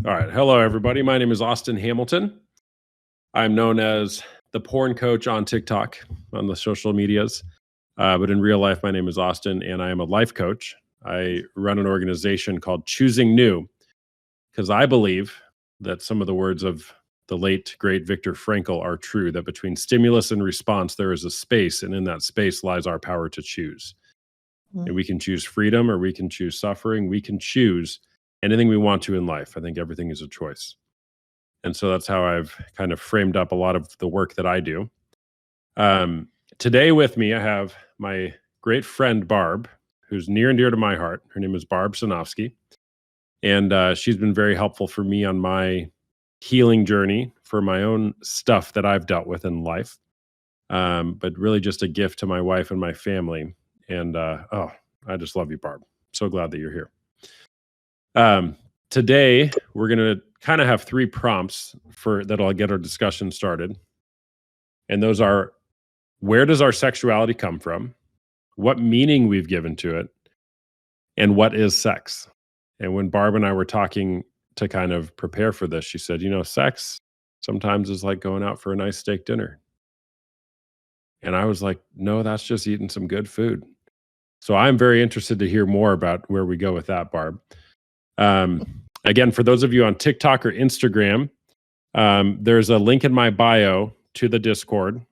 All right. Hello, everybody. My name is Austin Hamilton. I'm known as the porn coach on TikTok, on the social medias. But in real life, my name is Austin, and I am a life coach. I run an organization called Choosing New because I believe that some of the words of the late, great Viktor Frankl are true, that between stimulus and response, there is a space, and in that space lies our power to choose. And we can choose freedom or we can choose suffering. We can choose anything we want to in life. I think everything is a choice. And so that's how I've kind of framed up a lot of the work that I do. Today with me, I have my great friend, Barb, who's near and dear to my heart. Her name is Barb Sunofsky. And she's been very helpful for me on my healing journey for my own stuff that I've dealt with in life. But really just a gift to my wife and my family. And I just love you, Barb. So glad that you're here. Today, we're going to kind of have three prompts that'll get our discussion started. And those are, where does our sexuality come from? What meaning we've given to it? And what is sex? And when Barb and I were talking to kind of prepare for this, she said, sex sometimes is like going out for a nice steak dinner. And I was like, no, that's just eating some good food. So I'm very interested to hear more about where we go with that, Barb. Again, for those of you on TikTok or Instagram, there's a link in my bio to the Discord.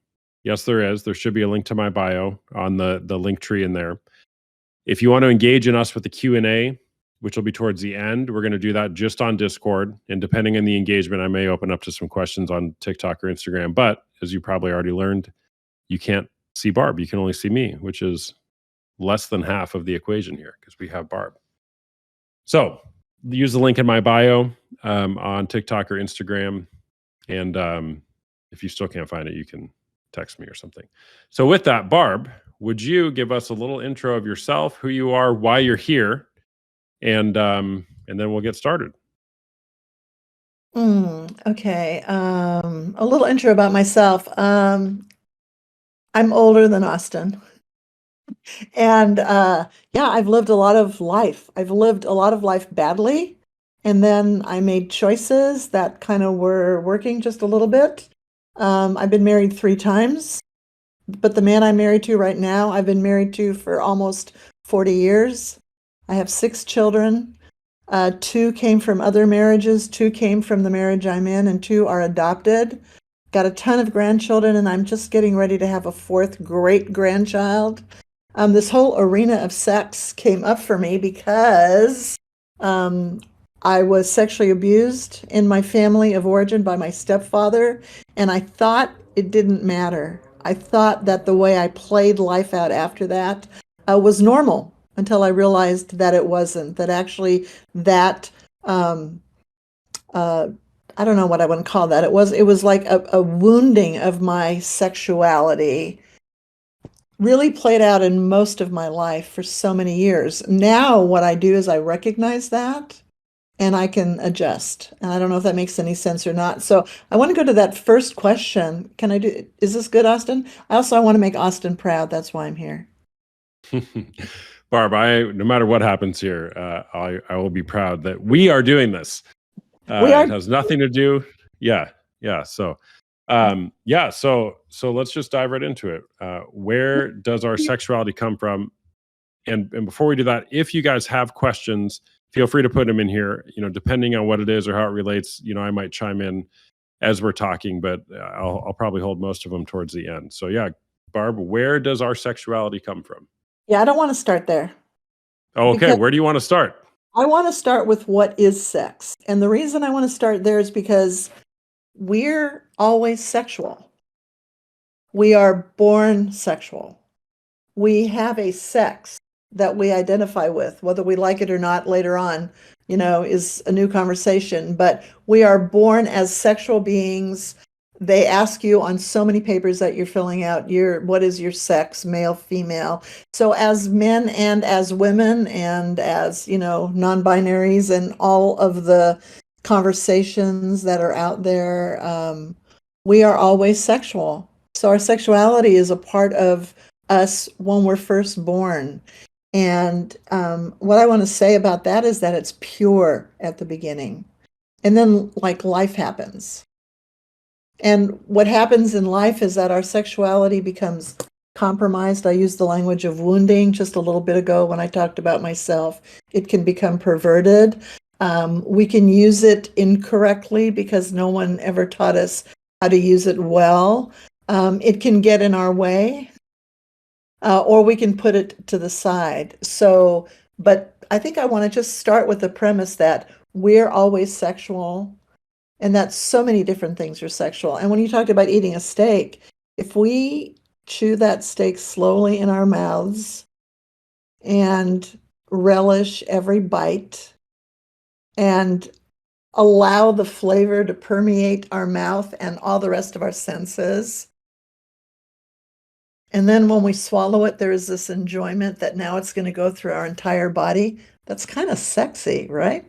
Yes, there is. There should be a link to my bio on the link tree in there. If you want to engage in us with the Q&A, which will be towards the end, we're going to do that just on Discord. And depending on the engagement, I may open up to some questions on TikTok or Instagram. But as you probably already learned, you can't see Barb. You can only see me, which is less than half of the equation here because we have Barb. So use the link in my bio on TikTok or Instagram. And if you still can't find it, you can text me or something. So with that, Barb, would you give us a little intro of yourself, who you are, why you're here, and then we'll get started. Okay. A little intro about myself. I'm older than Austin. And I've lived a lot of life. I've lived a lot of life badly. And then I made choices that kind of were working just a little bit. I've been married 3 times. But the man I'm married to right now, I've been married to for almost 40 years. I have 6 children. 2 came from other marriages, 2 came from the marriage I'm in, and 2 are adopted. Got a ton of grandchildren, and I'm just getting ready to have a 4th great-grandchild. This whole arena of sex came up for me because I was sexually abused in my family of origin by my stepfather, and I thought it didn't matter. I thought that the way I played life out after that was normal until I realized that it wasn't, that actually that, I don't know what I want to call that. It was like a wounding of my sexuality really played out in most of my life for so many years. Now what I do is I recognize that and I can adjust. And I don't know if that makes any sense or not. So I want to go to that first question. Is this good, Austin? I want to make Austin proud. That's why I'm here. Barb, no matter what happens here, I will be proud that we are doing this. It has nothing to do. Yeah. So let's just dive right into it. Where does our sexuality come from? And before we do that, if you guys have questions, feel free to put them in here. Depending on what it is or how it relates, I might chime in as we're talking, but I'll probably hold most of them towards the end. So yeah, Barb, where does our sexuality come from? Yeah, I don't want to start there. Oh, okay, where do you want to start? I want to start with what is sex. And the reason I want to start there is because we're always sexual. We are born sexual. We have a sex that we identify with, whether we like it or not later on, is a new conversation. But we are born as sexual beings. They ask you on so many papers that you're filling out, what is your sex, male, female. So as men and as women and as, non-binaries and all of the conversations that are out there, we are always sexual. So our sexuality is a part of us when we're first born. And what I want to say about that is that it's pure at the beginning. And then like life happens. And what happens in life is that our sexuality becomes compromised. I used the language of wounding just a little bit ago when I talked about myself. It can become perverted. We can use it incorrectly because no one ever taught us how to use it well. It can get in our way, or we can put it to the side. So, but I think I want to just start with the premise that we're always sexual. And that so many different things are sexual. And when you talked about eating a steak, if we chew that steak slowly in our mouths and relish every bite and allow the flavor to permeate our mouth and all the rest of our senses, and then when we swallow it, there is this enjoyment that now it's going to go through our entire body. That's kind of sexy, right?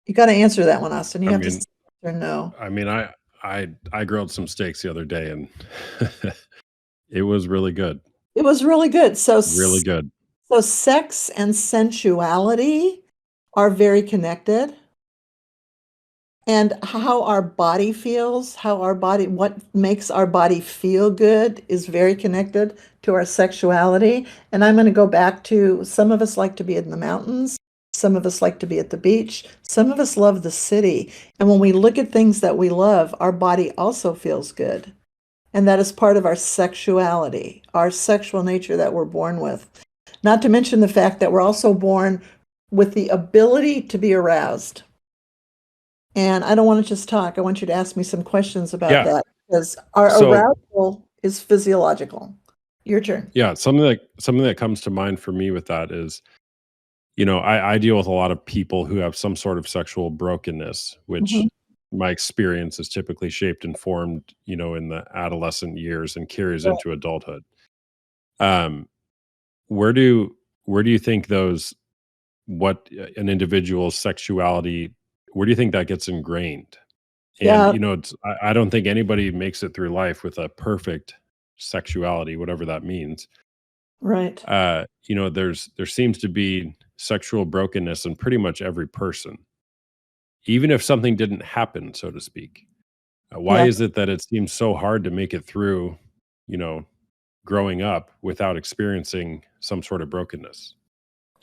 You got to answer that one, Austin. You I have to mean, say yes or no. I mean, I grilled some steaks the other day, and it was really good, It was really good. So really good. So sex and sensuality are very connected. And how our body feels, what makes our body feel good is very connected to our sexuality. And I'm going to go back to some of us like to be in the mountains. Some of us like to be at the beach. Some of us love the city. And when we look at things that we love, our body also feels good. And that is part of our sexuality, our sexual nature that we're born with. Not to mention the fact that we're also born with the ability to be aroused. And I don't want to just talk. I want you to ask me some questions about Yeah. that because our So arousal is physiological. Your turn. yeah, something that comes to mind for me with that is, I deal with a lot of people who have some sort of sexual brokenness, which Mhm. my experience is typically shaped and formed, in the adolescent years and carries Right. into adulthood. Um, where do where do you think those what an individual's sexuality, where do you think that gets ingrained? And Yeah, I don't think anybody makes it through life with a perfect sexuality, whatever that means. right. There seems to be sexual brokenness in pretty much every person, even if something didn't happen, so to speak. Why Yeah. is it that it seems so hard to make it through, you know, growing up without experiencing some sort of brokenness?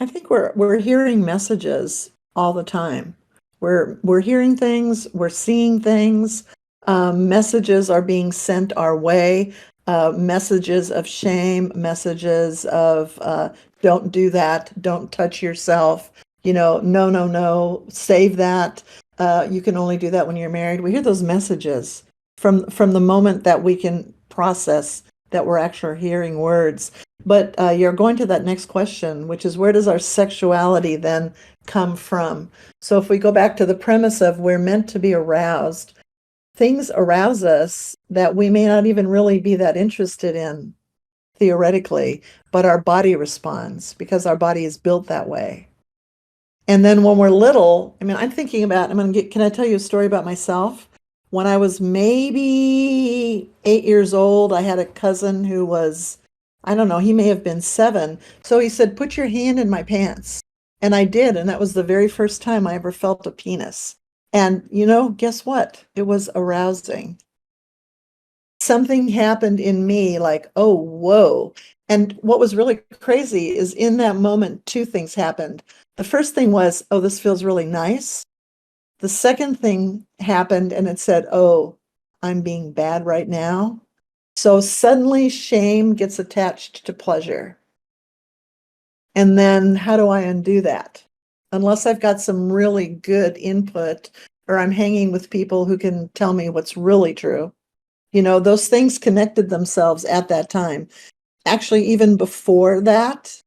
I think we're hearing messages all the time. We're hearing things, we're seeing things. Messages are being sent our way. Messages of shame, messages of don't do that, don't touch yourself. No, no, no, save that. You can only do that when you're married. We hear those messages from the moment that we can process that we're actually hearing words. But you're going to that next question, which is where does our sexuality then come from? So if we go back to the premise of we're meant to be aroused, things arouse us that we may not even really be that interested in theoretically, but our body responds because our body is built that way. And then when we're little, I mean, can I tell you a story about myself? When I was maybe 8 years old, I had a cousin who was, I don't know, he may have been 7. So he said, put your hand in my pants. And I did. And that was the very first time I ever felt a penis. And guess what? It was arousing. Something happened in me like, oh, whoa. And what was really crazy is in that moment, two things happened. The first thing was, oh, this feels really nice. The second thing happened and it said, oh, I'm being bad right now. So suddenly shame gets attached to pleasure. And then how do I undo that? Unless I've got some really good input or I'm hanging with people who can tell me what's really true. Those things connected themselves at that time. Actually, even before that,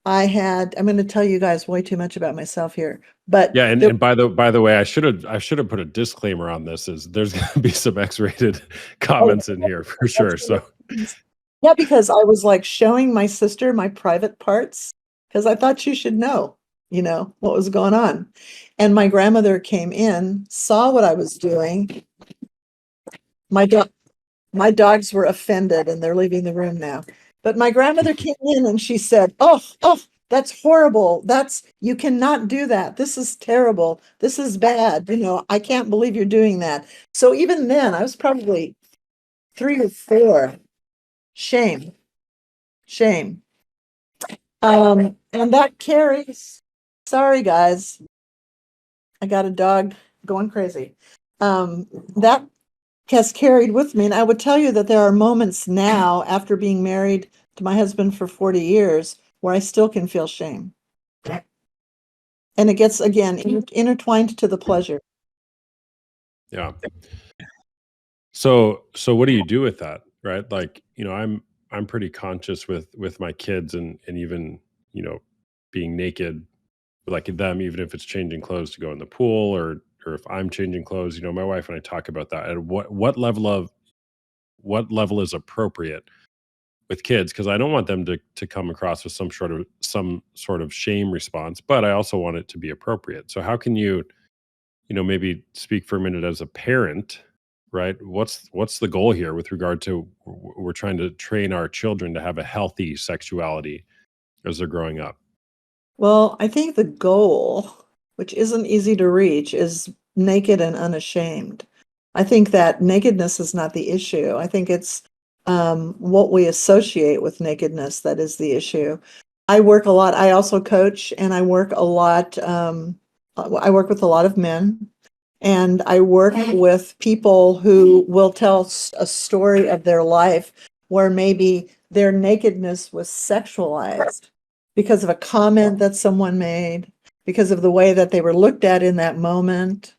I'm going to tell you guys way too much about myself here, but Yeah, and by the way, I should have put a disclaimer on this. Is there's going to be some X-rated oh, comments in here for that's sure. So yeah, because I was like showing my sister my private parts because I thought she should know, what was going on. And my grandmother came in, saw what I was doing. My dog, my dogs were offended and they're leaving the room now. But my grandmother came in and she said, oh, that's horrible. You cannot do that. This is terrible. This is bad. I can't believe you're doing that. So even then, I was probably 3 or 4. Shame. Shame. And that carries, sorry guys, I got a dog going crazy. That has carried with me. And I would tell you that there are moments now after being married to my husband for 40 years where I still can feel shame. And it gets, again, intertwined to the pleasure. Yeah. So what do you do with that, right? Like, I'm pretty conscious with my kids and even, being naked, like them, even if it's changing clothes to go in the pool or if I'm changing clothes, my wife and I talk about that. And what level is appropriate with kids, because I don't want them to come across with some sort of shame response, but I also want it to be appropriate. So how can you, maybe speak for a minute as a parent, right? What's the goal here with regard to we're trying to train our children to have a healthy sexuality as they're growing up? Well, I think the goal, which isn't easy to reach, is naked and unashamed. I think that nakedness is not the issue. I think it's what we associate with nakedness that is the issue. I work a lot. I also coach, and I work a lot. I work with a lot of men, and I work with people who will tell a story of their life where maybe their nakedness was sexualized because of a comment that someone made, because of the way that they were looked at in that moment.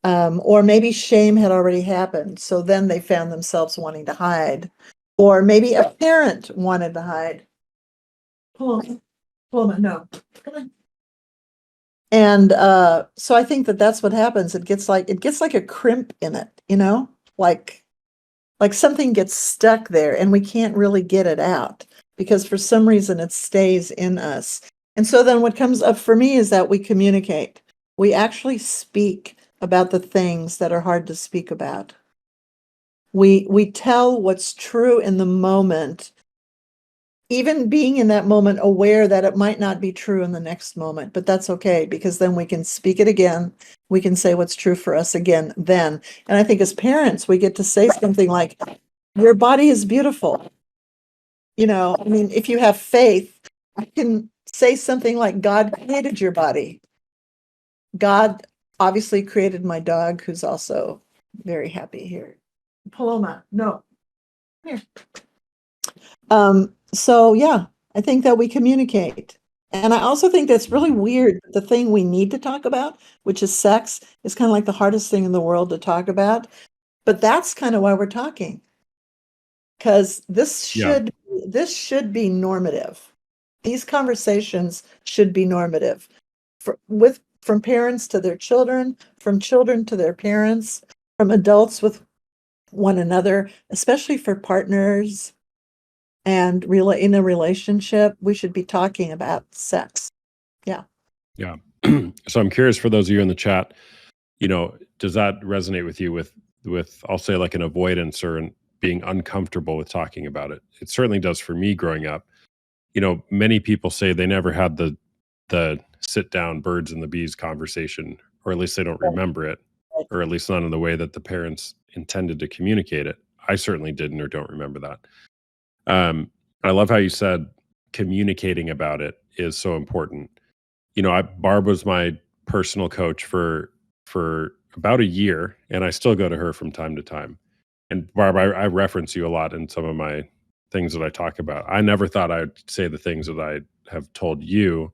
Or maybe shame had already happened. So then they found themselves wanting to hide. Or maybe a parent wanted to hide. Pull on, no. Come on. And so I think that that's what happens. It gets like a crimp in it, like something gets stuck there and we can't really get it out because for some reason it stays in us. And so then what comes up for me is that we communicate. We actually speak about the things that are hard to speak about. We tell what's true in the moment, even being in that moment aware that it might not be true in the next moment, but that's okay because then we can speak it again. We can say what's true for us again then. And I think as parents, we get to say something like, your body is beautiful. If you have faith, I can say something like, God created your body. God obviously created my dog, who's also very happy here. Paloma, no. Here. So yeah, I think that we communicate. And I also think that's really weird. The thing we need to talk about, which is sex, is kind of like the hardest thing in the world to talk about. But that's kind of why we're talking. Because this should be normative. These conversations should be normative from parents to their children, from children to their parents, from adults with one another, especially for partners and in a relationship. We should be talking about sex. Yeah. Yeah. So I'm curious, for those of you in the chat, does that resonate with you with I'll say like an avoidance or being uncomfortable with talking about it? It certainly does for me growing up. Many people say they never had the sit down birds and the bees conversation, or at least they don't remember it, or at least not in the way that the parents intended to communicate it. I certainly didn't or don't remember that. I love how you said communicating about it is so important. Barb was my personal coach for about a year, and I still go to her from time to time. And Barb, I reference you a lot in some of my things that I talk about. I never thought I'd say the things that I have told you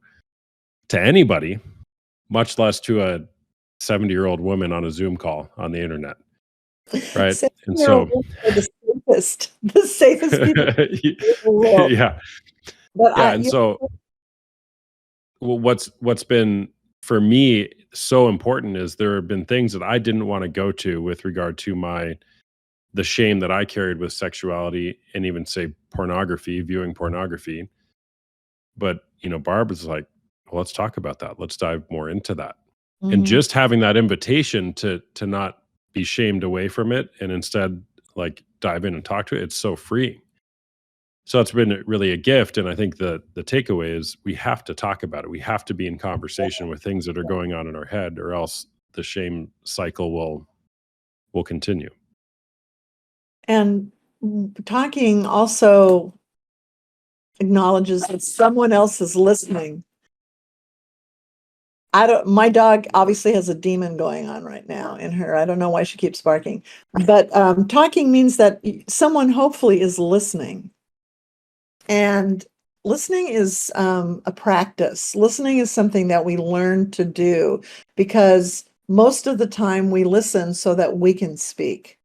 to anybody, much less to a 70-year-old woman on a Zoom call on the internet, right? And so, the safest people in the world. yeah, But yeah. And so, what's been for me so important is there have been things that I didn't want to go to with regard to the shame that I carried with sexuality and even say pornography, viewing pornography. But, Barb is like, well, let's talk about that. Let's dive more into that. And just having that invitation to not be shamed away from it and instead like dive in and talk to it, it's so freeing. So it's been really a gift, and I think the takeaway is we have to talk about it. We have to be in conversation with things that are going on in our head, or else the shame cycle will continue. And talking also acknowledges that someone else is listening. My dog obviously has a demon going on right now in her. I don't know why she keeps barking, but talking means that someone hopefully is listening. And listening is a practice. Listening is something that we learn to do because most of the time we listen so that we can speak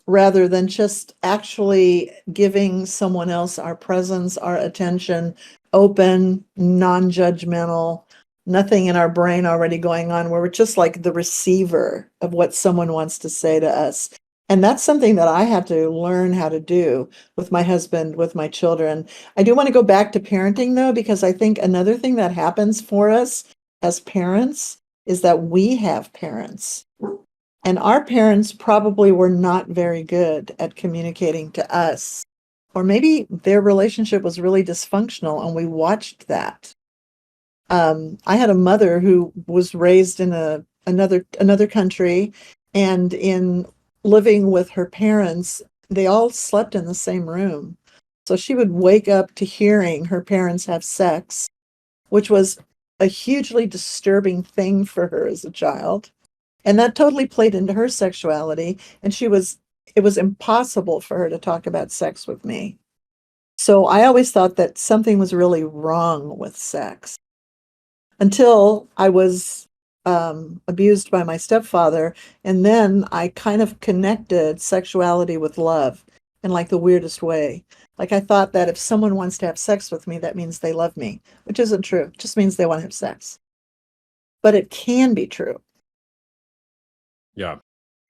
rather than just actually giving someone else our presence, our attention, open, non-judgmental, nothing in our brain already going on, where we're just like the receiver of what someone wants to say to us. And that's something that I had to learn how to do with my husband, with my children. I do want to go back to parenting though, because I think another thing that happens for us as parents is that we have parents. And our parents probably were not very good at communicating to us. Or maybe their relationship was really dysfunctional and we watched that. I had a mother who was raised in another country, and in living with her parents, they all slept in the same room. So she would wake up to hearing her parents have sex, which was a hugely disturbing thing for her as a child. And that totally played into her sexuality. And it was impossible for her to talk about sex with me. So I always thought that something was really wrong with sex until I was abused by my stepfather. And then I kind of connected sexuality with love in like the weirdest way. Like I thought that if someone wants to have sex with me, that means they love me, which isn't true. It just means they want to have sex. But it can be true. Yeah.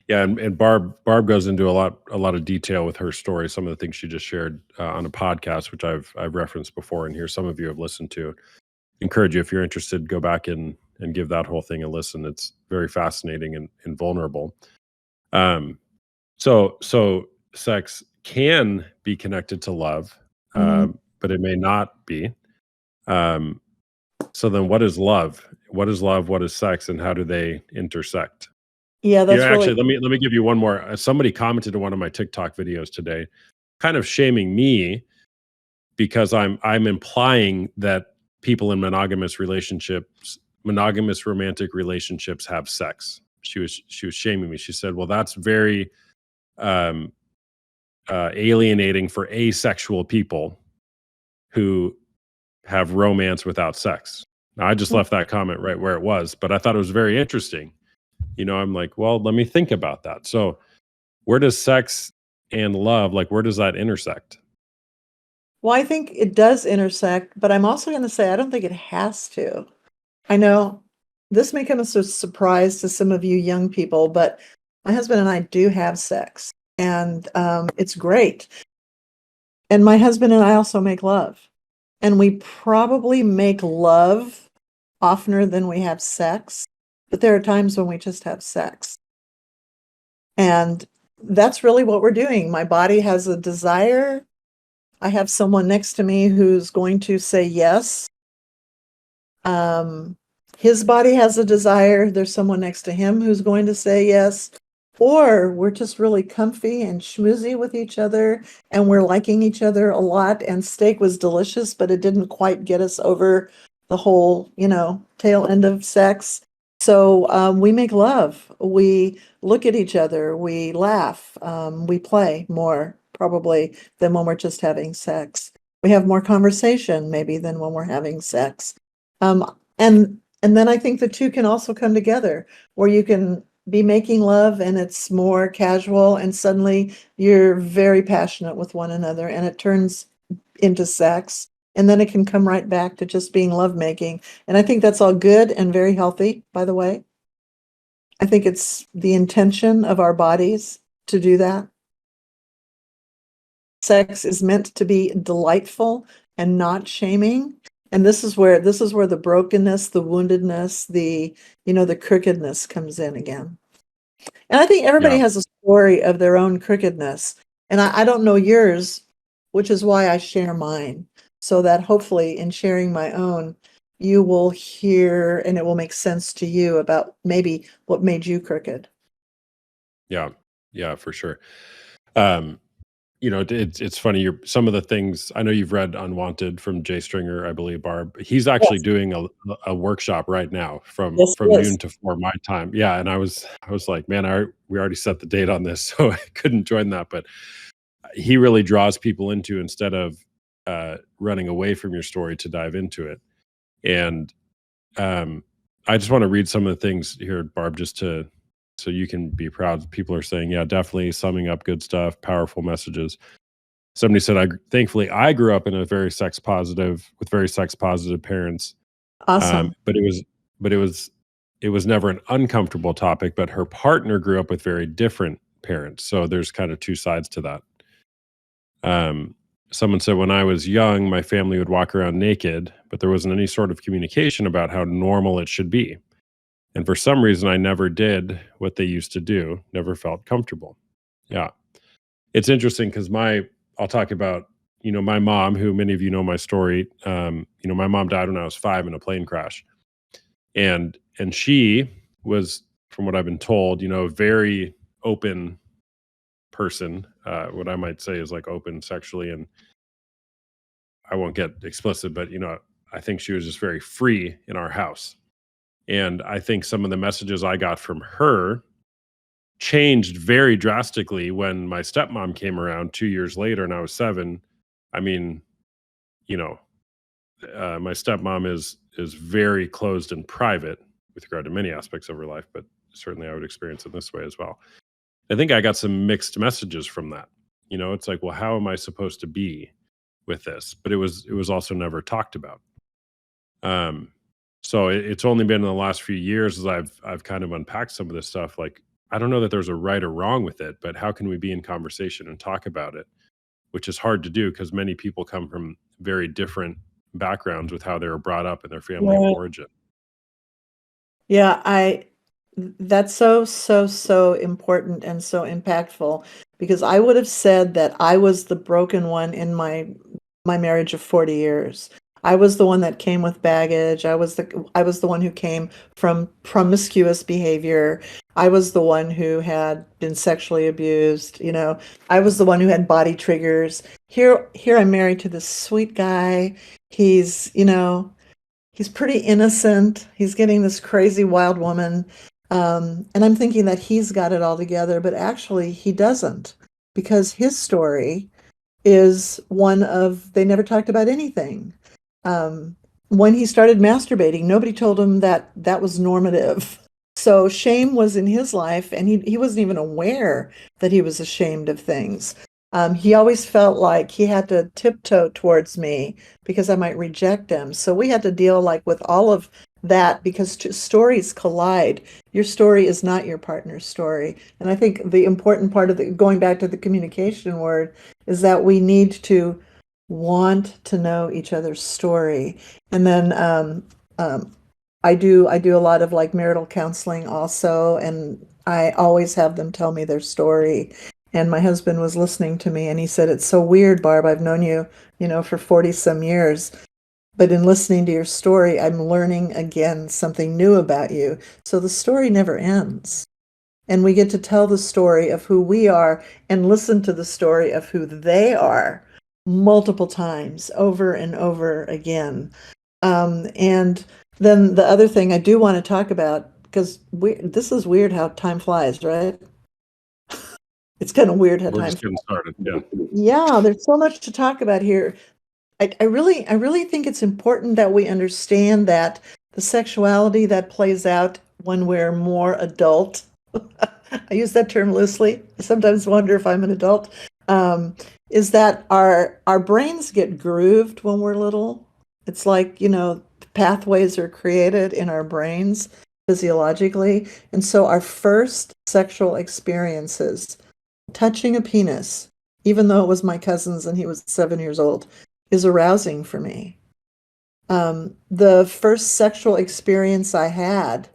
Yeah, and Barb goes into a lot of detail with her story. Some of the things she just shared on a podcast, which I've referenced before, and here some of you have listened to. Encourage you, if you're interested, go back and give that whole thing a listen. It's very fascinating and vulnerable. So sex can be connected to love, but it may not be. So then, what is love? What is love? What is sex? And how do they intersect? Yeah, Yeah, that's actually, really let me give you one more. Somebody commented in one of my TikTok videos today, kind of shaming me because I'm implying that people in monogamous romantic relationships have sex. She was shaming me. She said, "Well, that's very um, alienating for asexual people who have romance without sex." Now, I just left that comment right where it was, but I thought it was very interesting. I'm like, well, let me think about that. So, where does sex and love, like, where does that intersect? well, I think it does intersect, but I'm also going to say I don't think it has to. I know this may come as a surprise to some of you young people, but my husband and I do have sex, and it's great. And my husband and I also make love, and we probably make love oftener than we have sex, but there are times when we just have sex. And that's really what we're doing. My body has a desire. I have someone next to me who's going to say yes. His body has a desire. There's someone next to him who's going to say yes. Or we're just really comfy and schmoozy with each other, and we're liking each other a lot. And steak was delicious, but it didn't quite get us over the whole, tail end of sex. So we make love. We look at each other. We laugh. We play more probably than when we're just having sex. We have more conversation maybe than when we're having sex. And then I think the two can also come together where you can be making love and it's more casual and suddenly you're very passionate with one another and it turns into sex. And then it can come right back to just being lovemaking. And I think that's all good and very healthy, by the way. I think it's the intention of our bodies to do that. Sex is meant to be delightful and not shaming. And this is where the brokenness, the woundedness, the crookedness comes in again. And I think everybody Yeah. has a story of their own crookedness. And I don't know yours, which is why I share mine, so that hopefully in sharing my own, you will hear and it will make sense to you about maybe what made you crooked. Yeah. Yeah, for sure. Um, it's funny. Some of the things I know you've read Unwanted from Jay Stringer, I believe, Barb. He's actually Yes, doing a workshop right now yes, from yes. noon to 4 my time. Yeah, and I was like, man, we already set the date on this, so I couldn't join that. But he really draws people into, instead of running away from your story, to dive into it. And um, I just want to read some of the things here, Barb, just to so you can be proud. People are saying, yeah, definitely summing up good stuff, powerful messages. Somebody said, thankfully I grew up in a very sex positive parents. Awesome. But it was never an uncomfortable topic. But her partner grew up with very different parents, so there's kind of two sides to that. Um, Someone said, when I was young, my family would walk around naked, but there wasn't any sort of communication about how normal it should be. And for some reason, I never did what they used to do, never felt comfortable. Yeah. It's interesting because I'll talk about, my mom, who many of you know my story. My mom died when I was 5 in a plane crash. And she was, from what I've been told, a very open person. What I might say is like open sexually, and I won't get explicit, but I think she was just very free in our house. And I think some of the messages I got from her changed very drastically when my stepmom came around 2 years later and I was 7. I mean, you know, my stepmom is very closed and private with regard to many aspects of her life, but certainly I would experience it this way as well. I think I got some mixed messages from that. It's like, well, how am I supposed to be with this? But it was also never talked about. Um, so it's only been in the last few years as I've kind of unpacked some of this stuff. Like, I don't know that there's a right or wrong with it, but how can we be in conversation and talk about it? Which is hard to do because many people come from very different backgrounds with how they were brought up in their family of Yeah. origin. Yeah, that's so, so, so important and so impactful, because I would have said that I was the broken one in my marriage of 40 years. I was the one that came with baggage. I was the one who came from promiscuous behavior. I was the one who had been sexually abused, I was the one who had body triggers. Here I'm married to this sweet guy. He's, he's pretty innocent. He's getting this crazy wild woman. And I'm thinking that he's got it all together, but actually he doesn't, because his story is one of they never talked about anything. Um, when he started masturbating, nobody told him that that was normative. So shame was in his life, and he wasn't even aware that he was ashamed of things. He always felt like he had to tiptoe towards me because I might reject him. So we had to deal like with all of that, because stories collide. Your story is not your partner's story. And I think the important part of going back to the communication word is that we need to want to know each other's story. And then I do a lot of like marital counseling also, and I always have them tell me their story. And my husband was listening to me, and he said, "It's so weird, Barb. I've known you, for 40 some years. But in listening to your story, I'm learning again something new about you." So the story never ends. And we get to tell the story of who we are and listen to the story of who they are multiple times over and over again. And then the other thing I do want to talk about, because this is weird how time flies, right? It's kind of weird how We're time just getting started. Yeah. flies. Yeah, there's so much to talk about here. I really think it's important that we understand that the sexuality that plays out when we're more adult, I use that term loosely. I sometimes wonder if I'm an adult, is that our brains get grooved when we're little. It's like, pathways are created in our brains physiologically. And so our first sexual experiences, touching a penis, even though it was my cousin's and he was 7 years old, is arousing for me. The first sexual experience I had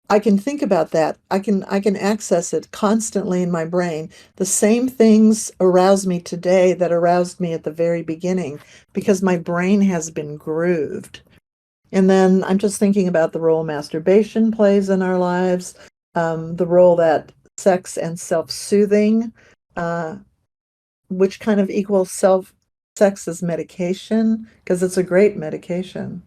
I can think about that. I can access it constantly in my brain. The same things arouse me today that aroused me at the very beginning because my brain has been grooved. And then I'm just thinking about the role masturbation plays in our lives, the role that sex and self-soothing, uh, which kind of equals sex as medication, because it's a great medication.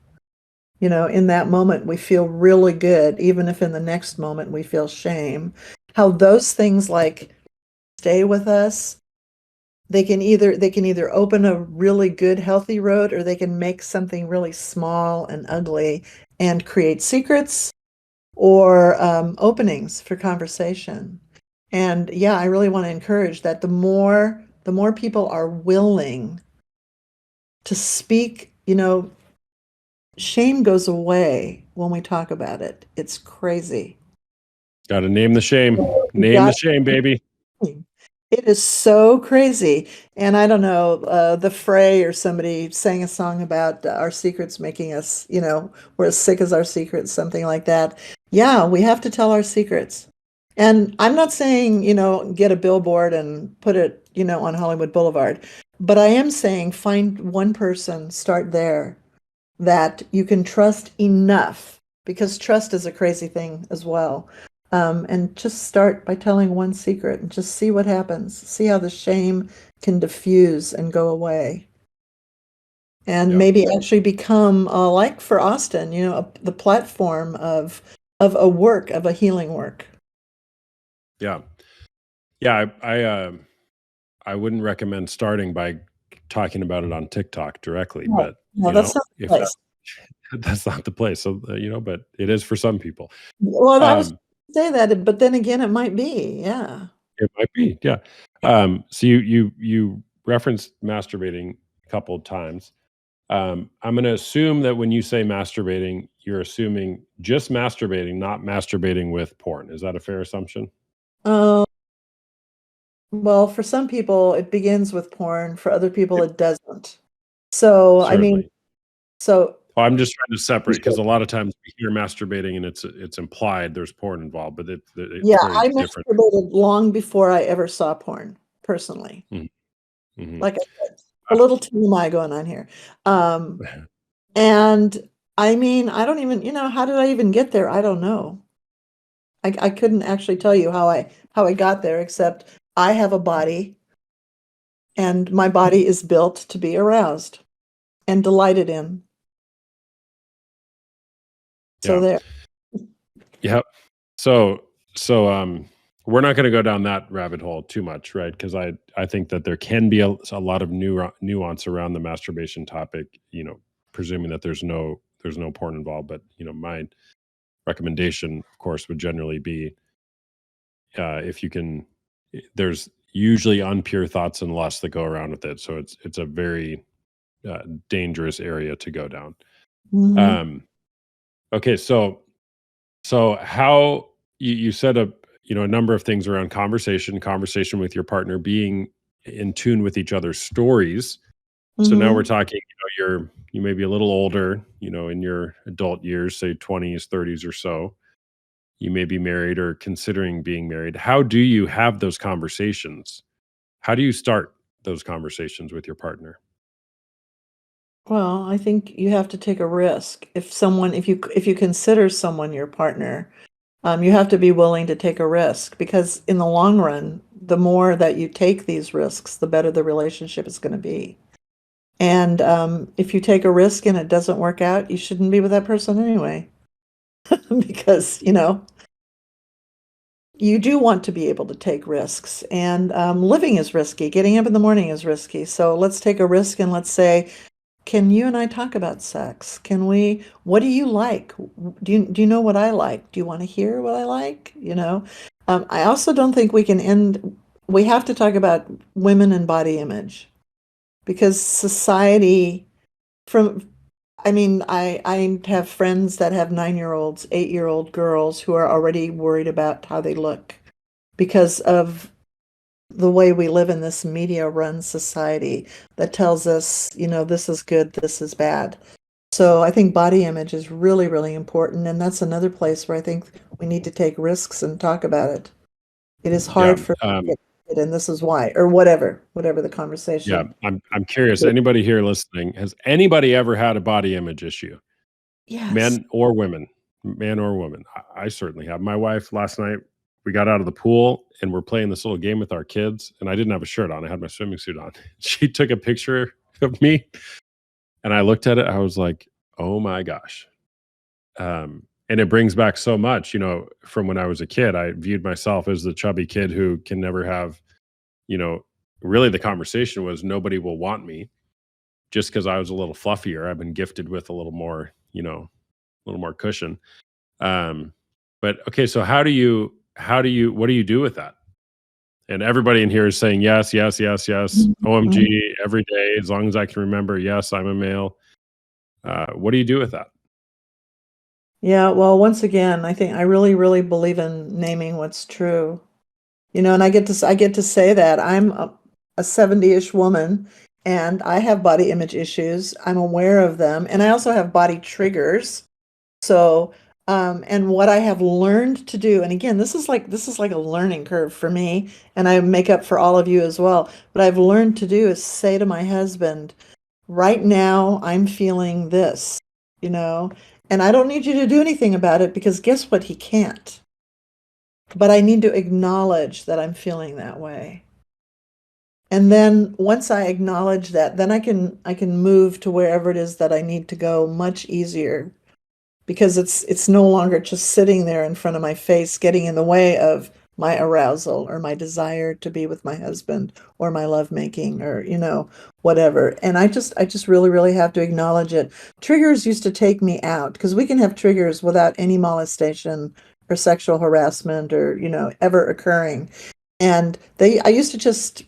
In that moment, we feel really good, even if in the next moment we feel shame. How those things like stay with us. They can either open a really good, healthy road, or they can make something really small and ugly and create secrets or openings for conversation. And yeah, I really want to encourage that the more people are willing to speak, shame goes away when we talk about it. It's crazy. Got to name the shame. You Name the got shame, baby. It is so crazy. And I don't know, the Fray or somebody sang a song about our secrets making us, we're as sick as our secrets, something like that. Yeah, we have to tell our secrets. And I'm not saying, get a billboard and put it, on Hollywood Boulevard, but I am saying find one person, start there, that you can trust enough, because trust is a crazy thing as well. And just start by telling one secret and just see what happens. See how the shame can diffuse and go away. And Yeah. maybe actually become, like for Austin, the platform of a healing work. Yeah. Yeah. I wouldn't recommend starting by talking about it on TikTok directly, No, but no, that's not the if place. that's not the place. So, but it is for some people. Well, I was Um, say that, but then again, it might be. Yeah. it might be, yeah. So you referenced masturbating a couple of times. I'm going to assume that when you say masturbating, you're assuming just masturbating, not masturbating with porn. Is that a fair assumption? Um, well, for some people, it begins with porn. For other people, It, it doesn't. So, I mean, certainly. so Well, I'm just trying to separate because a lot of times we hear masturbating and it's implied there's porn involved, but yeah, it's very I different. masturbated long before I ever saw porn, personally. Mhm, mhm. Like I said, a little TMI going on here. Um, and I mean, I don't even, how did I even get there? I don't know. I couldn't actually tell you how I got there, except I have a body and my body is built to be aroused and delighted in. So Yeah. there. Yep. So so we're not going to go down that rabbit hole too much, right? Because I think that there can be a lot of nuance around the masturbation topic. Presuming that there's no porn involved, but my recommendation, of course, would generally be if you can. There's usually unpure thoughts and lusts that go around with it, so it's a very dangerous area to go down. Mhm. Um, okay, so how you said a number of things around conversation with your partner, being in tune with each other's stories. So now we're Mhm. talking, you may be a little older, in your adult years, say 20s, 30s or so. You may be married or considering being married. How do you have those conversations? How do you start those conversations with your partner? Well, I think you have to take a risk. If you consider someone your partner, you have to be willing to take a risk, because in the long run, the more that you take these risks, the better the relationship is going to be. And if you take a risk and it doesn't work out, you shouldn't be with that person anyway, because you do want to be able to take risks. And living is risky. Getting up in the morning is risky. So let's take a risk and let's say, can you and I talk about sex? What do you like? Do you know what I like? Do you want to hear what I like? I also don't think we have to talk about women and body image, because society from, I mean, I have friends that have 9-year-olds, 8-year-old girls who are already worried about how they look because of the way we live in this media run society that tells us, this is good, this is bad. So I think body image is really, really important. And that's another place where I think We need to take risks and talk about it. It is Yeah. hard for me to get it, and this is why, or whatever the Yeah. conversation. I'm curious, anybody here listening, has anybody ever had a body image issue? Yes. Men or women? Man or woman? I certainly have. My wife last night, we got out of the pool and we're playing this little game with our kids, and I didn't have a shirt on. I had my swimming suit on. She took a picture of me and I looked at it. I was like, "Oh my gosh." And it brings back so much, from when I was a kid. I viewed myself as the chubby kid who can never have, you know, really the conversation was nobody will want me just because I was a little fluffier. I've been gifted with a little more, a little more cushion. Um, but okay, so what do you do with that? And everybody in here is saying yes, yes, yes, yes. Mhm. OMG every day, as long as I can remember. Yes, I'm a male. What do you do with that? Yeah, well, once again, I think I really, really believe in naming what's true. And I get to say that I'm a 70-ish woman and I have body image issues. I'm aware of them, and I also have body triggers. So, and what I have learned to do, and again, this is like a learning curve for me, and I make up for all of you as well. What I've learned to do is say to my husband, right now I'm feeling this, you know, and I don't need you to do anything about it because guess what? He can't. But I need to acknowledge that I'm feeling that way. And then once I acknowledge that, then I can move to wherever it is that I need to go much easier because it's no longer just sitting there in front of my face getting in the way of my arousal or my desire to be with my husband or my lovemaking or whatever. And I just really really have to acknowledge it. Triggers used to take me out because we can have triggers without any molestation or sexual harassment or ever occurring. And I used to just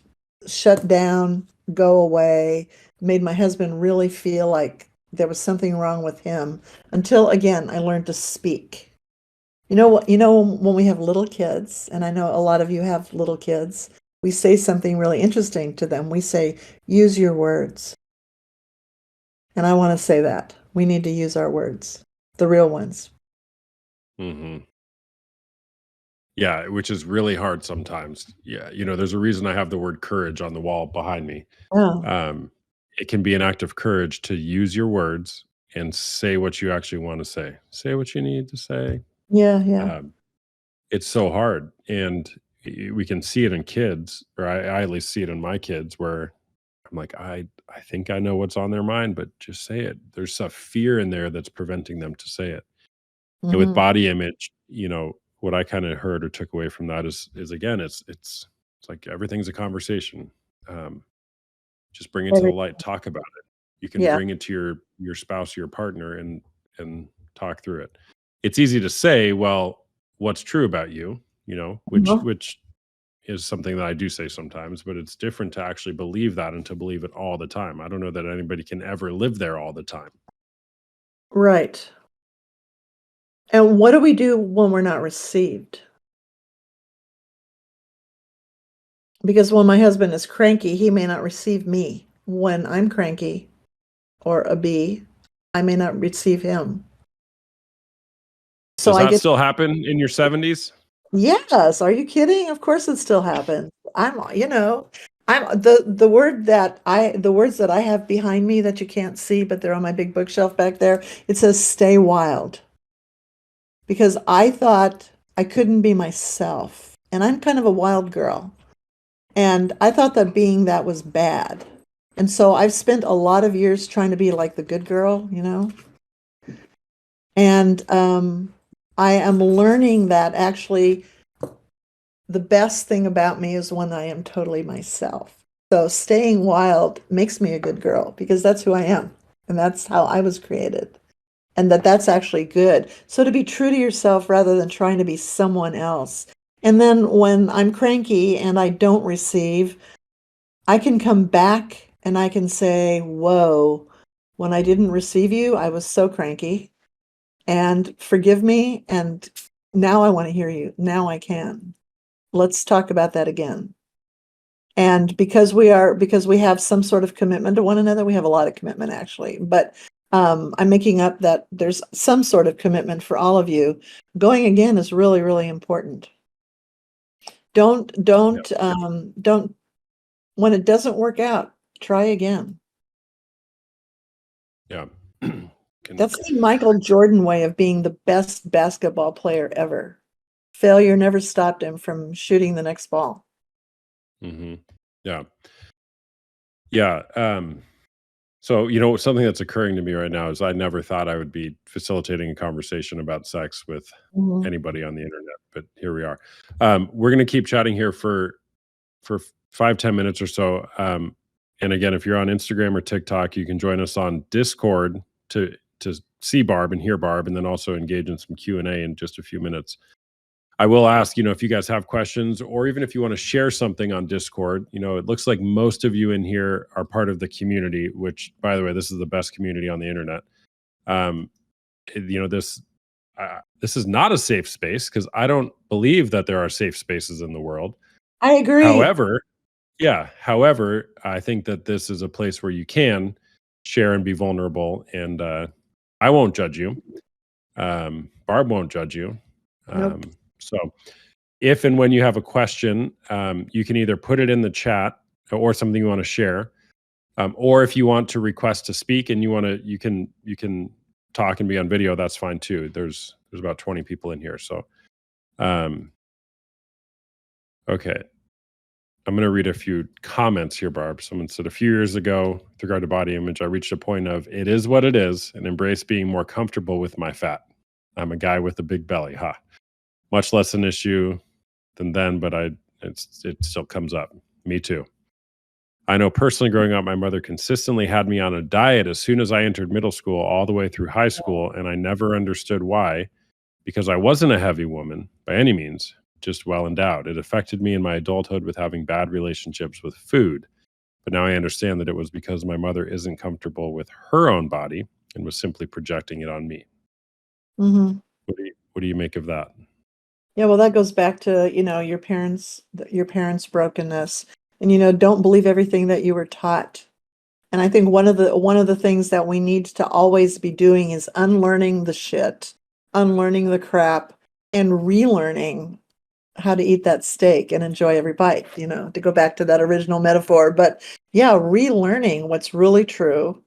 shut down, go away, made my husband really feel like there was something wrong with him until again I learned to speak. When we have little kids, and I know a lot of you have little kids, we say something really interesting to them. We say, use your words. And I want to say that. We need to use our words, the real ones. Hmm. Yeah, which is really hard sometimes. Yeah, there's a reason I have the word courage on the wall behind me. Yeah, Um, it can be an act of courage to use your words and say what you actually want to say. Say what you need to say. yeah, yeah. Um, it's so hard, and we can see it in kids, or I at least see it in my kids, where I'm like, I think I know what's on their mind, but just say it. There's a fear in there that's preventing them to say it. And with Hmm. body image, what I kind of heard or took away from that is again, it's like everything's a conversation. Um, just bring it to the Every, light, talk about it. You can yeah. bring it to your spouse, your partner, and talk through it. It's easy to say, well, what's true about you, Mhm. which is something that I do say sometimes, but it's different to actually believe that and to believe it all the time. I don't know that anybody can ever live there all the time. Right. And what do we do when we're not received? Because when my husband is cranky, he may not receive me. When I'm cranky or a bee, I may not receive him. So Does I that get, still happen in your 70s? yes, are you kidding? Of course it still happens. I'm the words that I have behind me that you can't see, but they're on my big bookshelf back there. It says stay wild because I thought I couldn't be myself. And I'm kind of a wild girl. And I thought that being that was bad. And so I've spent a lot of years trying to be like the good girl. And I am learning that actually the best thing about me is when I am totally myself. So staying wild makes me a good girl because that's who I am. And that's how I was created. And that's actually good. So to be true to yourself rather than trying to be someone else. And then when I'm cranky and I don't receive, I can come back and I can say, whoa, when I didn't receive you, I was so cranky and forgive me. And now I want to hear you. Now I can. Let's talk about that again. And because we have some sort of commitment to one another, we have a lot of commitment actually, but I'm making up that there's some sort of commitment for all of you. Going again is really, really important. Don't Yeah. don't don't when it doesn't work out, try again. Yeah. Can That's the Michael Jordan way of being the best basketball player ever. Failure never stopped him from shooting the next ball. hmm Yeah. Yeah. So, something that's occurring to me right now is I never thought I would be facilitating a conversation about sex with Mhm. anybody on the internet, but here we are. We're going to keep chatting here for 5-10 minutes or so. And again, if you're on Instagram or TikTok, you can join us on Discord to see Barb and hear Barb, and then also engage in some Q&A in just a few minutes. I will ask, if you guys have questions, or even if you want to share something on Discord. It looks like most of you in here are part of the community, which, by the way, this is the best community on the internet. Um, this is not a safe space because I don't believe that there are safe spaces in the world. I agree. However, yeah, however, I think that this is a place where you can share and be vulnerable, and I won't judge you. Barb won't judge you. Nope. So if and when you have a question, you can either put it in the chat or something you want to share, or if you want to request to speak and you can talk and be on video. That's fine too. There's about 20 people in here, so um, okay. I'm going to read a few comments here, Barb. Someone said, a few years ago, with regard to body image, I reached a point of it is what it is and embrace being more comfortable with my fat. I'm a guy with a big belly. Ha. Much less an issue than then, but it still comes up. Me too. I know personally growing up, my mother consistently had me on a diet as soon as I entered middle school, all the way through high school, and I never understood why, because I wasn't a heavy woman by any means, just well endowed. It affected me in my adulthood with having bad relationships with food. But now I understand that it was because my mother isn't comfortable with her own body and was simply projecting it on me. Mhm. What do you make of that? Yeah, well, that goes back to, your parents' brokenness. And, don't believe everything that you were taught. And I think one of the things that we need to always be doing is unlearning the shit, unlearning the crap, and relearning how to eat that steak and enjoy every bite, to go back to that original metaphor. But yeah, relearning what's really true,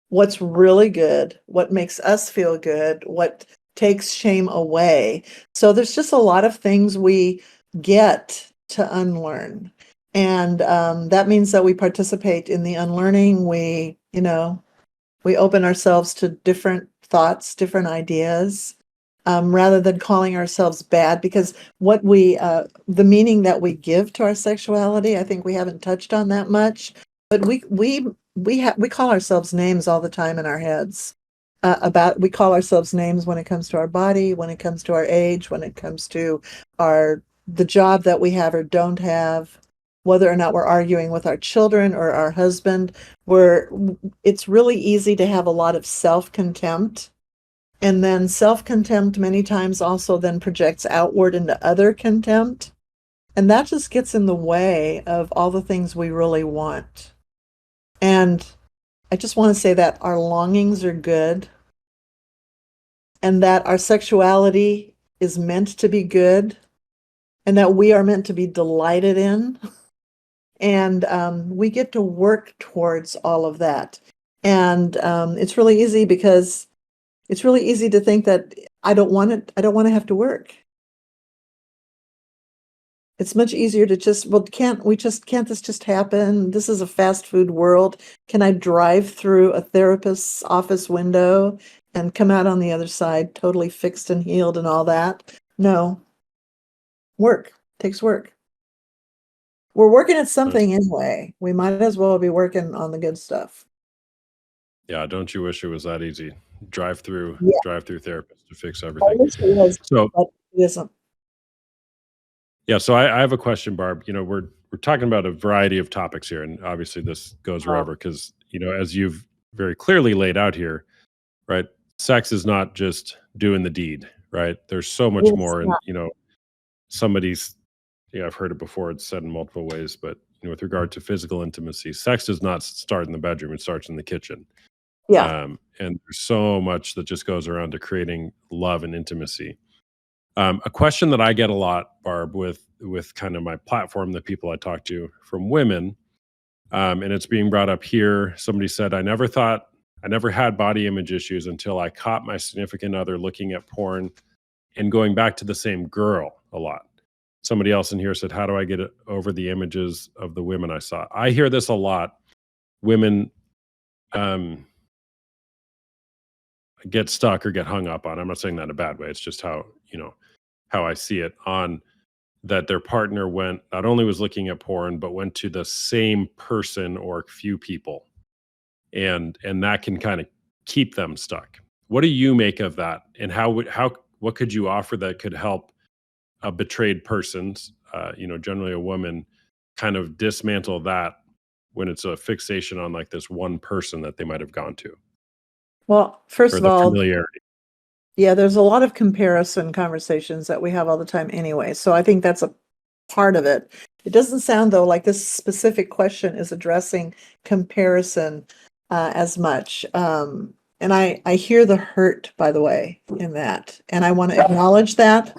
what's really good, what makes us feel good, what takes shame away. So there's just a lot of things we get to unlearn. And that means that we participate in the unlearning. We open ourselves to different thoughts, different ideas, rather than calling ourselves bad. Because the meaning that we give to our sexuality, I think we haven't touched on that much. But we call ourselves names all the time in our heads. We call ourselves names when it comes to our body, when it comes to our age, when it comes to the job that we have or don't have, whether or not we're arguing with our children or our husband. It's really easy to have a lot of self-contempt, and then self-contempt many times also then projects outward into other contempt, and that just gets in the way of all the things we really want. And I just want to say that our longings are good, and that our sexuality is meant to be good, and that we are meant to be delighted in. And we get to work towards all of that. And it's really easy because it's really easy to think that I don't want it. I don't want to have to work. It's much easier to just, well, can't this just happen? This is a fast food world. Can I drive through a therapist's office window and come out on the other side totally fixed and healed and all that? No, work takes work. We're working at Uh, something anyway. We might as well be working on the good stuff. yeah, don't you wish it was that easy? Drive through, Yeah, drive through therapist to fix I everything. wish it was, So but it isn't. yeah, so I have a question, Barb. We're talking about a variety of topics here, and obviously this goes Oh, wherever because as you've very clearly laid out here, right? Sex is not just doing the deed, right? There's so much it's more, and not. somebody's, I've heard it before. It's said in multiple ways, but with regard to physical intimacy, sex does not start in the bedroom; it starts in the kitchen. Yeah. And there's so much that just goes around to creating love and intimacy. A question that I get a lot, Barb, with kind of my platform, the people I talk to from women, and it's being brought up here. Somebody said, I never had body image issues until I caught my significant other looking at porn and going back to the same girl a lot. Somebody else in here said, how do I get over the images of the women I saw? I hear this a lot. Women um, get stuck or get hung up on. I'm not saying that in a bad way. It's just how I see it on that their partner went not only was looking at porn, but went to the same person or few people. And that can kind of keep them stuck. What do you make of that? And what could you offer that could help a betrayed person's, generally a woman, kind of dismantle that when it's a fixation on like this one person that they might have gone to, Well, first or of the all, familiarity? yeah, there's a lot of comparison conversations that we have all the time anyway. So I think that's a part of it. It doesn't sound though like this specific question is addressing comparison as much. And I hear the hurt, by the way, in that. And I want to acknowledge that.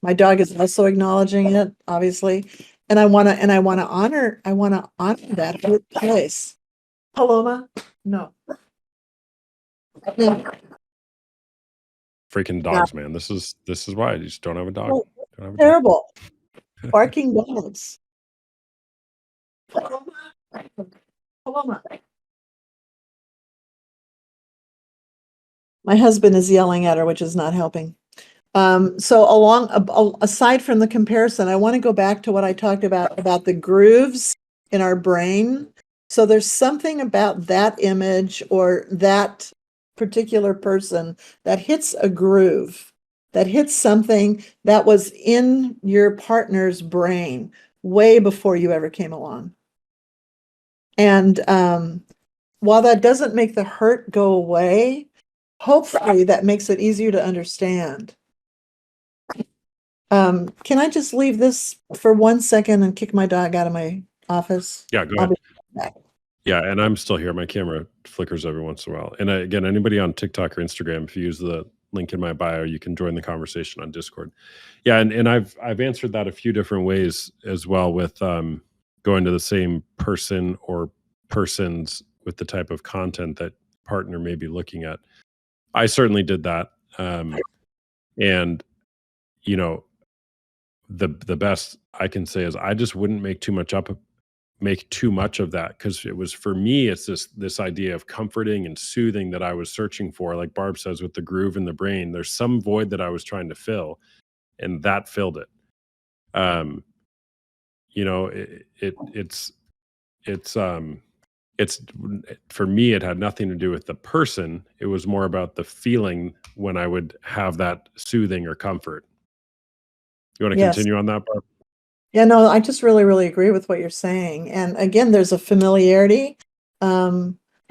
My dog is also acknowledging it, obviously. And I want to honor that hurt place. Paloma? No. Freaking Yeah. dogs, man. This is why you just don't have a dog. Oh, Don't have a dog. terrible. Barking dogs. Paloma. Paloma. My husband is yelling at her, which is not helping. So aside from the comparison, I want to go back to what I talked about the grooves in our brain. So there's something about that image or that particular person that hits a groove, that hits something that was in your partner's brain way before you ever came along. And while that doesn't make the hurt go away, hopefully that makes it easier to understand. Can I just leave this for 1 second and kick my dog out of my office? Yeah, go I'll ahead. be back. Yeah, and I'm still here. My camera flickers every once in a while. And again, anybody on TikTok or Instagram, if you use the link in my bio, you can join the conversation on Discord. Yeah, and I've answered that a few different ways as well with going to the same person or persons with the type of content that partner may be looking at. I certainly did that. And you know, the best I can say is I just wouldn't make too much of that, because it was, for me, it's this idea of comforting and soothing that I was searching for. Like Barb says, with the groove in the brain, there's some void that I was trying to fill, and that filled it. um it's for me, it had nothing to do with the person. It was more about the feeling when I would have that soothing or comfort. You want to Yes. continue on that, Barb? Yeah, no, I just really, really agree with what you're saying. And again, there's a familiarity. I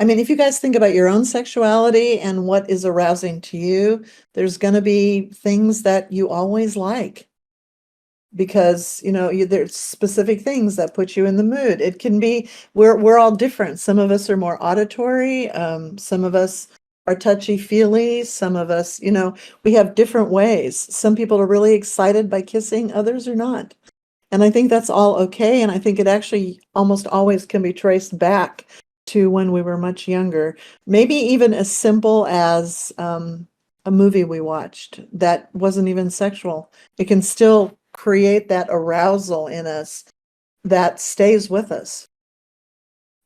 mean, if you guys think about your own sexuality and what is arousing to you, there's going to be things that you always like because, there's specific things that put you in the mood. It can be, we're all different. Some of us are more auditory. Some of us are touchy-feely. Some of us, we have different ways. Some people are really excited by kissing, others are not. And I think that's all okay. And I think it actually almost always can be traced back to when we were much younger. Maybe even as simple as a movie we watched that wasn't even sexual. It can still create that arousal in us that stays with us.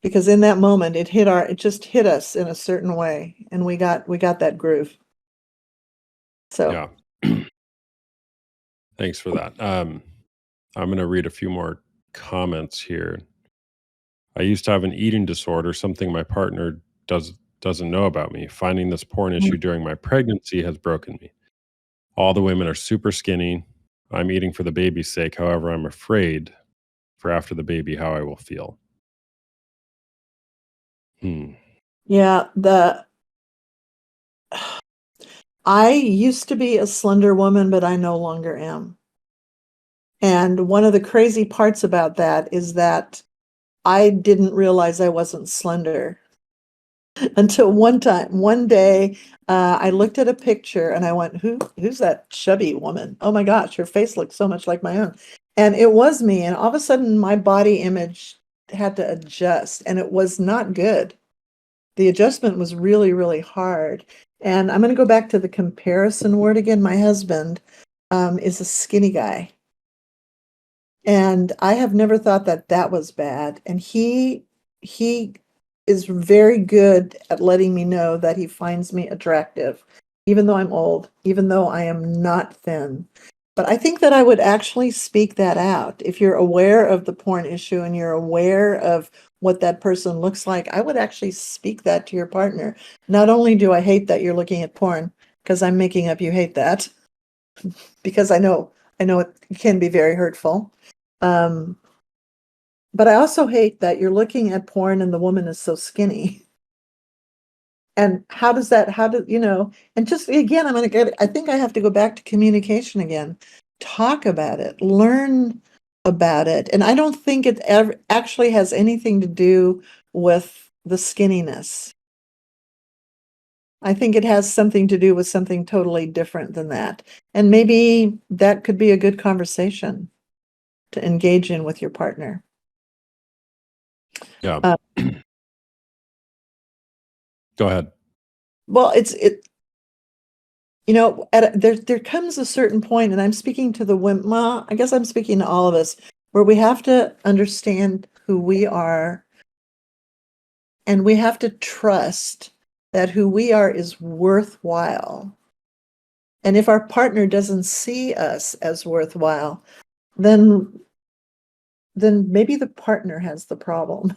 Because in that moment, it just hit us in a certain way, and we got that groove. So Yeah. Thanks for that. I'm going to read a few more comments here. I used to have an eating disorder, something my partner doesn't know about me. Finding this porn issue during my pregnancy has broken me. All the women are super skinny. I'm eating for the baby's sake. However, I'm afraid for after the baby how I will feel. yeah, I used to be a slender woman, but I no longer am. And one of the crazy parts about that is that I didn't realize I wasn't slender. until one day, I looked at a picture and I went, who's that chubby woman? Oh my gosh, her face looks so much like my own. And it was me. And all of a sudden my body image had to adjust, and it was not good. The adjustment was really, really hard. And I'm going to go back to the comparison word again. My husband is a skinny guy. And I have never thought that that was bad. And he is very good at letting me know that he finds me attractive, even though I'm old, even though I am not thin. But I think that I would actually speak that out. If you're aware of the porn issue and you're aware of what that person looks like, I would actually speak that to your partner. Not only do I hate that you're looking at porn, because I'm making up you hate that, because I know it can be very hurtful. But I also hate that you're looking at porn and the woman is so skinny. And and just again, I think I have to go back to communication again. Talk about it, learn about it. And I don't think it actually has anything to do with the skinniness. I think it has something to do with something totally different than that. And maybe that could be a good conversation to engage in with your partner. Yeah. Uh, Go ahead. Well, there comes a certain point, and I'm speaking to the women, well, I guess I'm speaking to all of us, where we have to understand who we are, and we have to trust that who we are is worthwhile. And if our partner doesn't see us as worthwhile, then maybe the partner has the problem.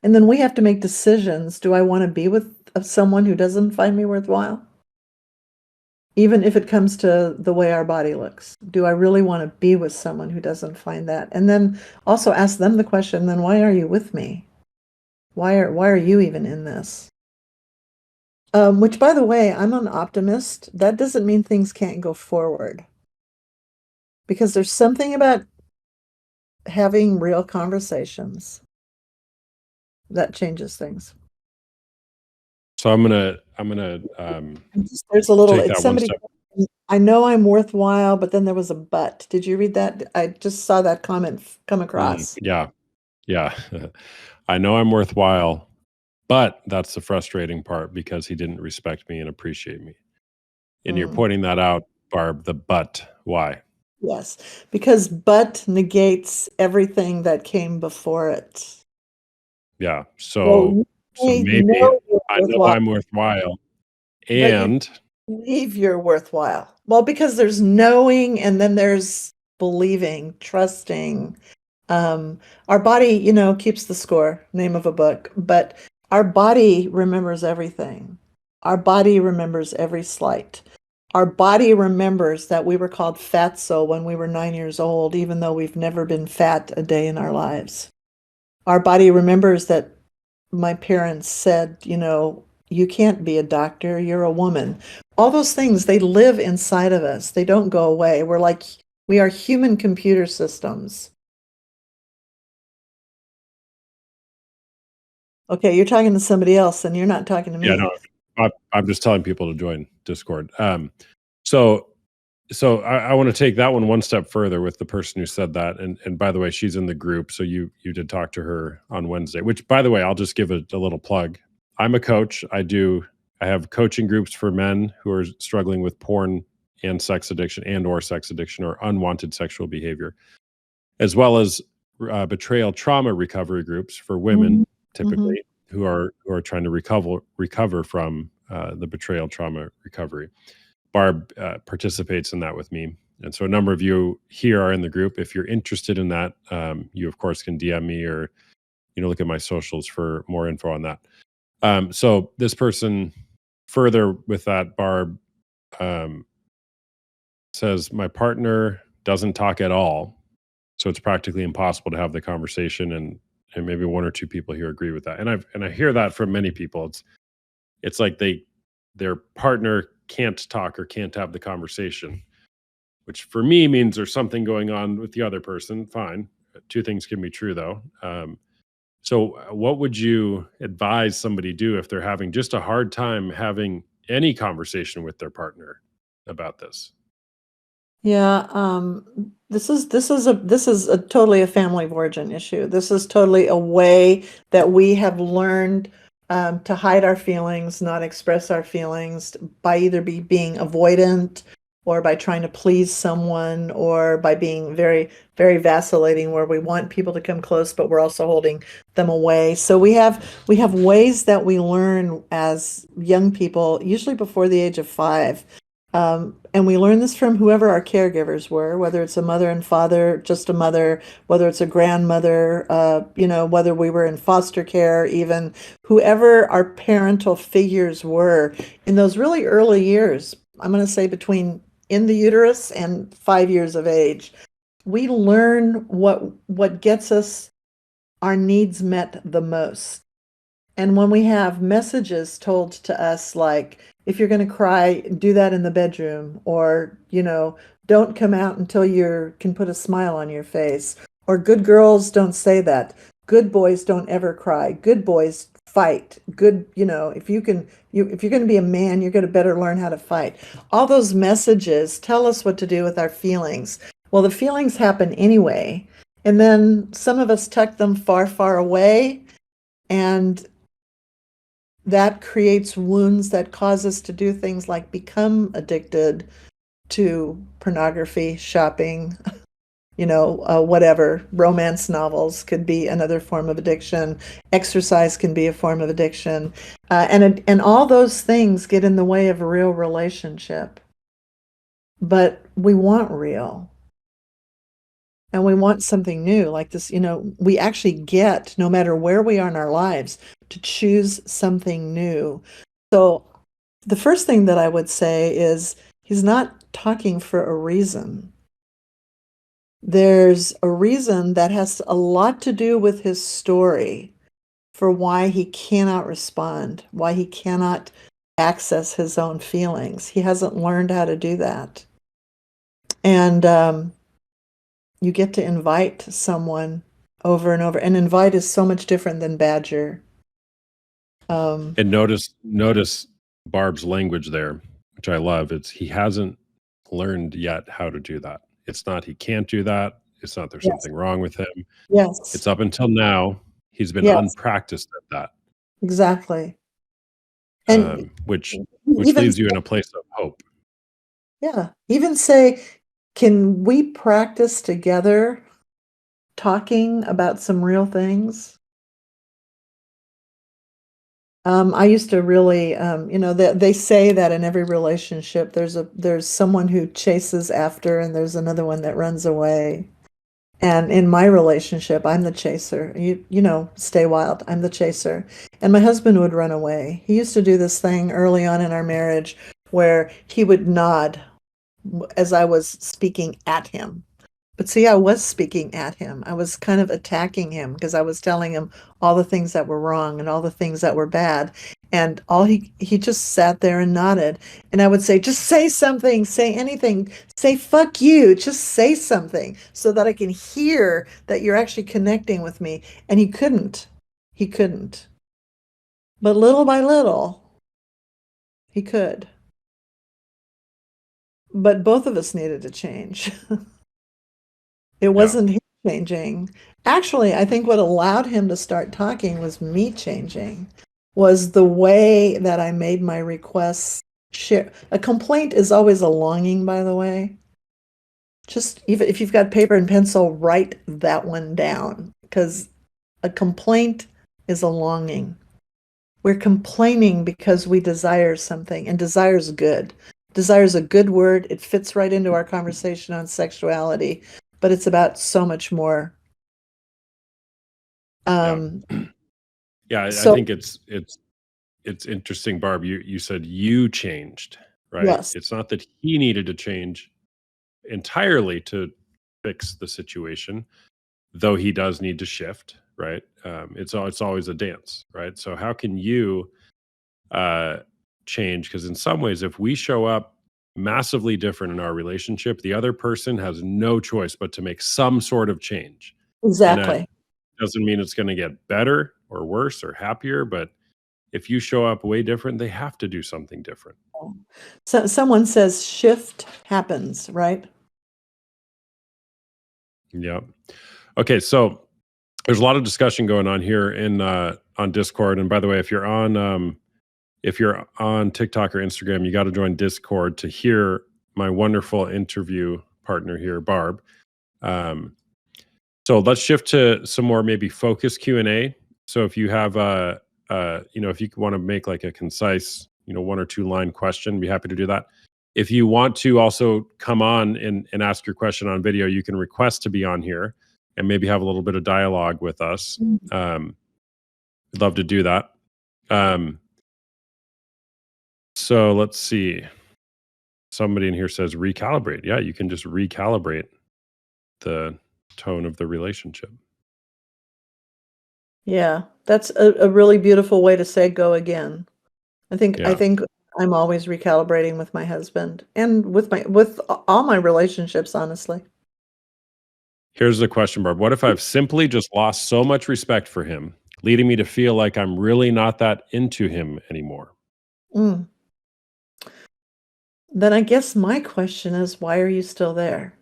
And then we have to make decisions. Do I want to be with someone who doesn't find me worthwhile? Even if it comes to the way our body looks, do I really want to be with someone who doesn't find that? And then also ask them the question, then why are you with me? Why are you even in this? Which, by the way, I'm an optimist. That doesn't mean things can't go forward. Because there's something about having real conversations that changes things. So I'm gonna There's a little, take it's that one somebody, step. I know I'm worthwhile, but then there was a but. Did you read that? I just saw that comment come across. Yeah. I know I'm worthwhile, but that's the frustrating part because he didn't respect me and appreciate me. And you're Mm, pointing that out, Barb, the but. Why? yes, because but negates everything that came before it. Yeah. Well, So you may maybe know you're I know worthwhile, I'm worthwhile but you and believe you're worthwhile. Well, because there's knowing and then there's believing, trusting. Um, our body, keeps the score, name of a book, but our body remembers everything. Our body remembers every slight. Our body remembers that we were called fatso when we were 9 years old, even though we've never been fat a day in our lives. Our body remembers that my parents said, you can't be a doctor, you're a woman. All those things, they live inside of us. They don't go away. We are human computer systems. Okay, you're talking to somebody else and you're not talking to yeah, me. no, I'm just telling people to join Discord. So I want to take that one step further with the person who said that. And by the way, she's in the group, so you did talk to her on Wednesday. Which, by the way, I'll just give a little plug. I'm a coach. I have coaching groups for men who are struggling with porn and sex addiction or sex addiction or unwanted sexual behavior, as well as betrayal trauma recovery groups for women, Mhm, mhm. typically who are trying to recover from the betrayal trauma recovery. Barb participates in that with me. And so a number of you here are in the group. If you're interested in that, you of course can DM me or look at my socials for more info on that. So this person further with that, Barb, um, says my partner doesn't talk at all, so it's practically impossible to have the conversation. And maybe one or two people here agree with that. And I hear that from many people. It's like their partner can't talk or can't have the conversation, which for me means there's something going on with the other person. Fine. Two things can be true though. So, what would you advise somebody do if they're having just a hard time having any conversation with their partner about this? Yeah, this is a totally a family of origin issue. This is totally a way that we have learned to hide our feelings, not express our feelings by either being avoidant or by trying to please someone or by being very, very vacillating where we want people to come close, but we're also holding them away. So we have ways that we learn as young people, usually before the age of 5. And we learn this from whoever our caregivers were, whether it's a mother and father, just a mother, whether it's a grandmother, whether we were in foster care, even whoever our parental figures were in those really early years. I'm going to say between in the uterus and 5 years of age, we learn what gets us our needs met the most. And when we have messages told to us like, if you're going to cry, do that in the bedroom, or, don't come out until you can put a smile on your face, or good girls don't say that. Good boys don't ever cry. Good boys fight. Good, if you're going to be a man, you're going to better learn how to fight. All those messages tell us what to do with our feelings. Well, the feelings happen anyway. And then some of us tuck them far, far away, and that creates wounds that cause us to do things like become addicted to pornography, shopping, whatever. Romance novels could be another form of addiction. Exercise can be a form of addiction. And all those things get in the way of a real relationship. But we want real. And we want something new like this. We actually get, no matter where we are in our lives, to choose something new. So the first thing that I would say is he's not talking for a reason. There's a reason that has a lot to do with his story for why he cannot respond, why he cannot access his own feelings. He hasn't learned how to do that. And you get to invite someone over and over. And invite is so much different than badger. And notice Barb's language there, which I love. It's he hasn't learned yet how to do that. It's not he can't do that. It's not there's Yes. something wrong with him. Yes. It's up until now he's been Yes. unpracticed at that. Exactly. And which even leaves you in a place of hope. Yeah, even say, can we practice together talking about some real things? I used to really, they say that in every relationship, there's someone who chases after, and there's another one that runs away. And in my relationship, I'm the chaser. Stay wild. I'm the chaser. And my husband would run away. He used to do this thing early on in our marriage where he would nod as I was speaking at him. But see, I was speaking at him. I was kind of attacking him because I was telling him all the things that were wrong and all the things that were bad. And all he just sat there and nodded. And I would say, just say something, say anything, say fuck you, just say something so that I can hear that you're actually connecting with me. And he couldn't. He couldn't. But little by little, he could. But both of us needed to change. It wasn't him changing. Actually, I think what allowed him to start talking was me changing, was the way that I made my requests share. A complaint is always a longing, by the way. Just even if you've got paper and pencil, write that one down, because a complaint is a longing. We're complaining because we desire something, and desire is good. Desire is a good word. It fits right into our conversation on sexuality, but it's about so much more. I think it's interesting, Barb. You said you changed, right? Yes. It's not that he needed to change entirely to fix the situation, though he does need to shift, right? It's always a dance, right? So how can you change? Because in some ways, if we show up massively different in our relationship, the other person has no choice but to make some sort of change. Exactly. doesn't mean it's gonna get better or worse or happier, but if you show up way different, they have to do something different. So someone says shift happens, right? Yeah. Okay, so there's a lot of discussion going on here on Discord. And by the way, if you're on TikTok or Instagram, you got to join Discord to hear my wonderful interview partner here, Barb. Um, so let's shift to some more maybe focused Q&A. So if you have if you want to make like a concise, 1 or 2 line question, be happy to do that. If you want to also come on and ask your question on video, you can request to be on here and maybe have a little bit of dialogue with us. I'd love to do that. So let's see. Somebody in here says recalibrate. Yeah, you can just recalibrate the tone of the relationship. Yeah, that's a really beautiful way to say go again. I Yeah. think I'm always recalibrating with my husband and with all my relationships, honestly. Here's the question, Barb. What if I've simply just lost so much respect for him, leading me to feel like I'm really not that into him anymore? Mm. Then I guess my question is, why are you still there?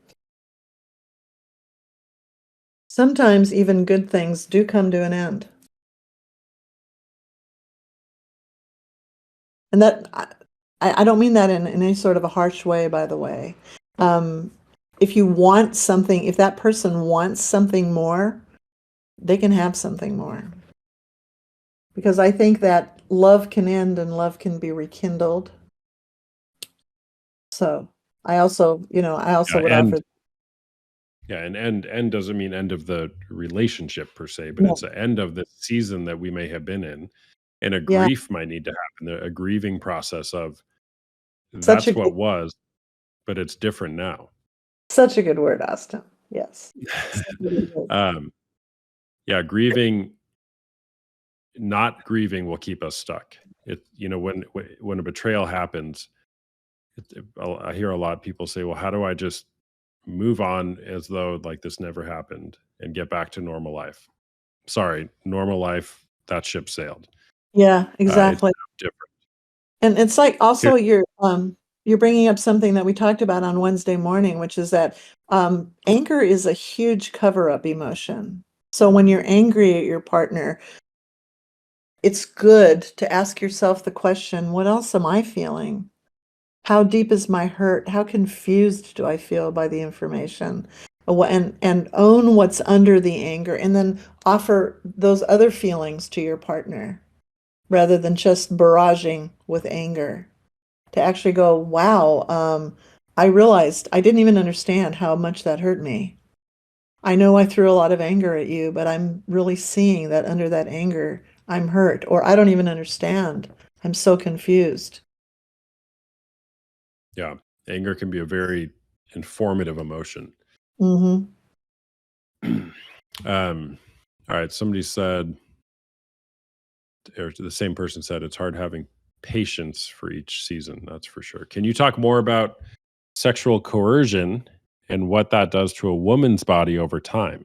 Sometimes even good things do come to an end. And that I don't mean that in any sort of a harsh way, by the way. If you want something, if that person wants something more, they can have something more. Because I think that love can end and love can be rekindled. So I also would offer. Yeah, and end doesn't mean end of the relationship per se, but No. it's the end of the season that we may have been in, and a Yeah, grief might need to happen, a grieving process of such a that's good, what was, but it's different now. such a good word, Austin. Yes. So really good. Yeah, grieving, not grieving will keep us stuck. When a betrayal happens, I hear a lot of people say, "Well, how do I just move on as though like this never happened and get back to normal life?" Sorry, normal life, that ship sailed. Yeah, It's exactly. different. And it's like Here, also you're bringing up something that we talked about on Wednesday morning, which is that anger is a huge cover-up emotion. So when you're angry at your partner, it's good to ask yourself the question, what else am I feeling? How deep is my hurt? How confused do I feel by the information? And own what's under the anger, and then offer those other feelings to your partner rather than just barraging with anger. To actually go, wow, I realized I didn't even understand how much that hurt me. I know I threw a lot of anger at you, but I'm really seeing that under that anger, I'm hurt, or I don't even understand. I'm so confused. yeah, anger can be a very informative emotion. Hmm. All right, somebody said, or the same person said, it's hard having patience for each season. That's for sure. Can you talk more about sexual coercion and what that does to a woman's body over time?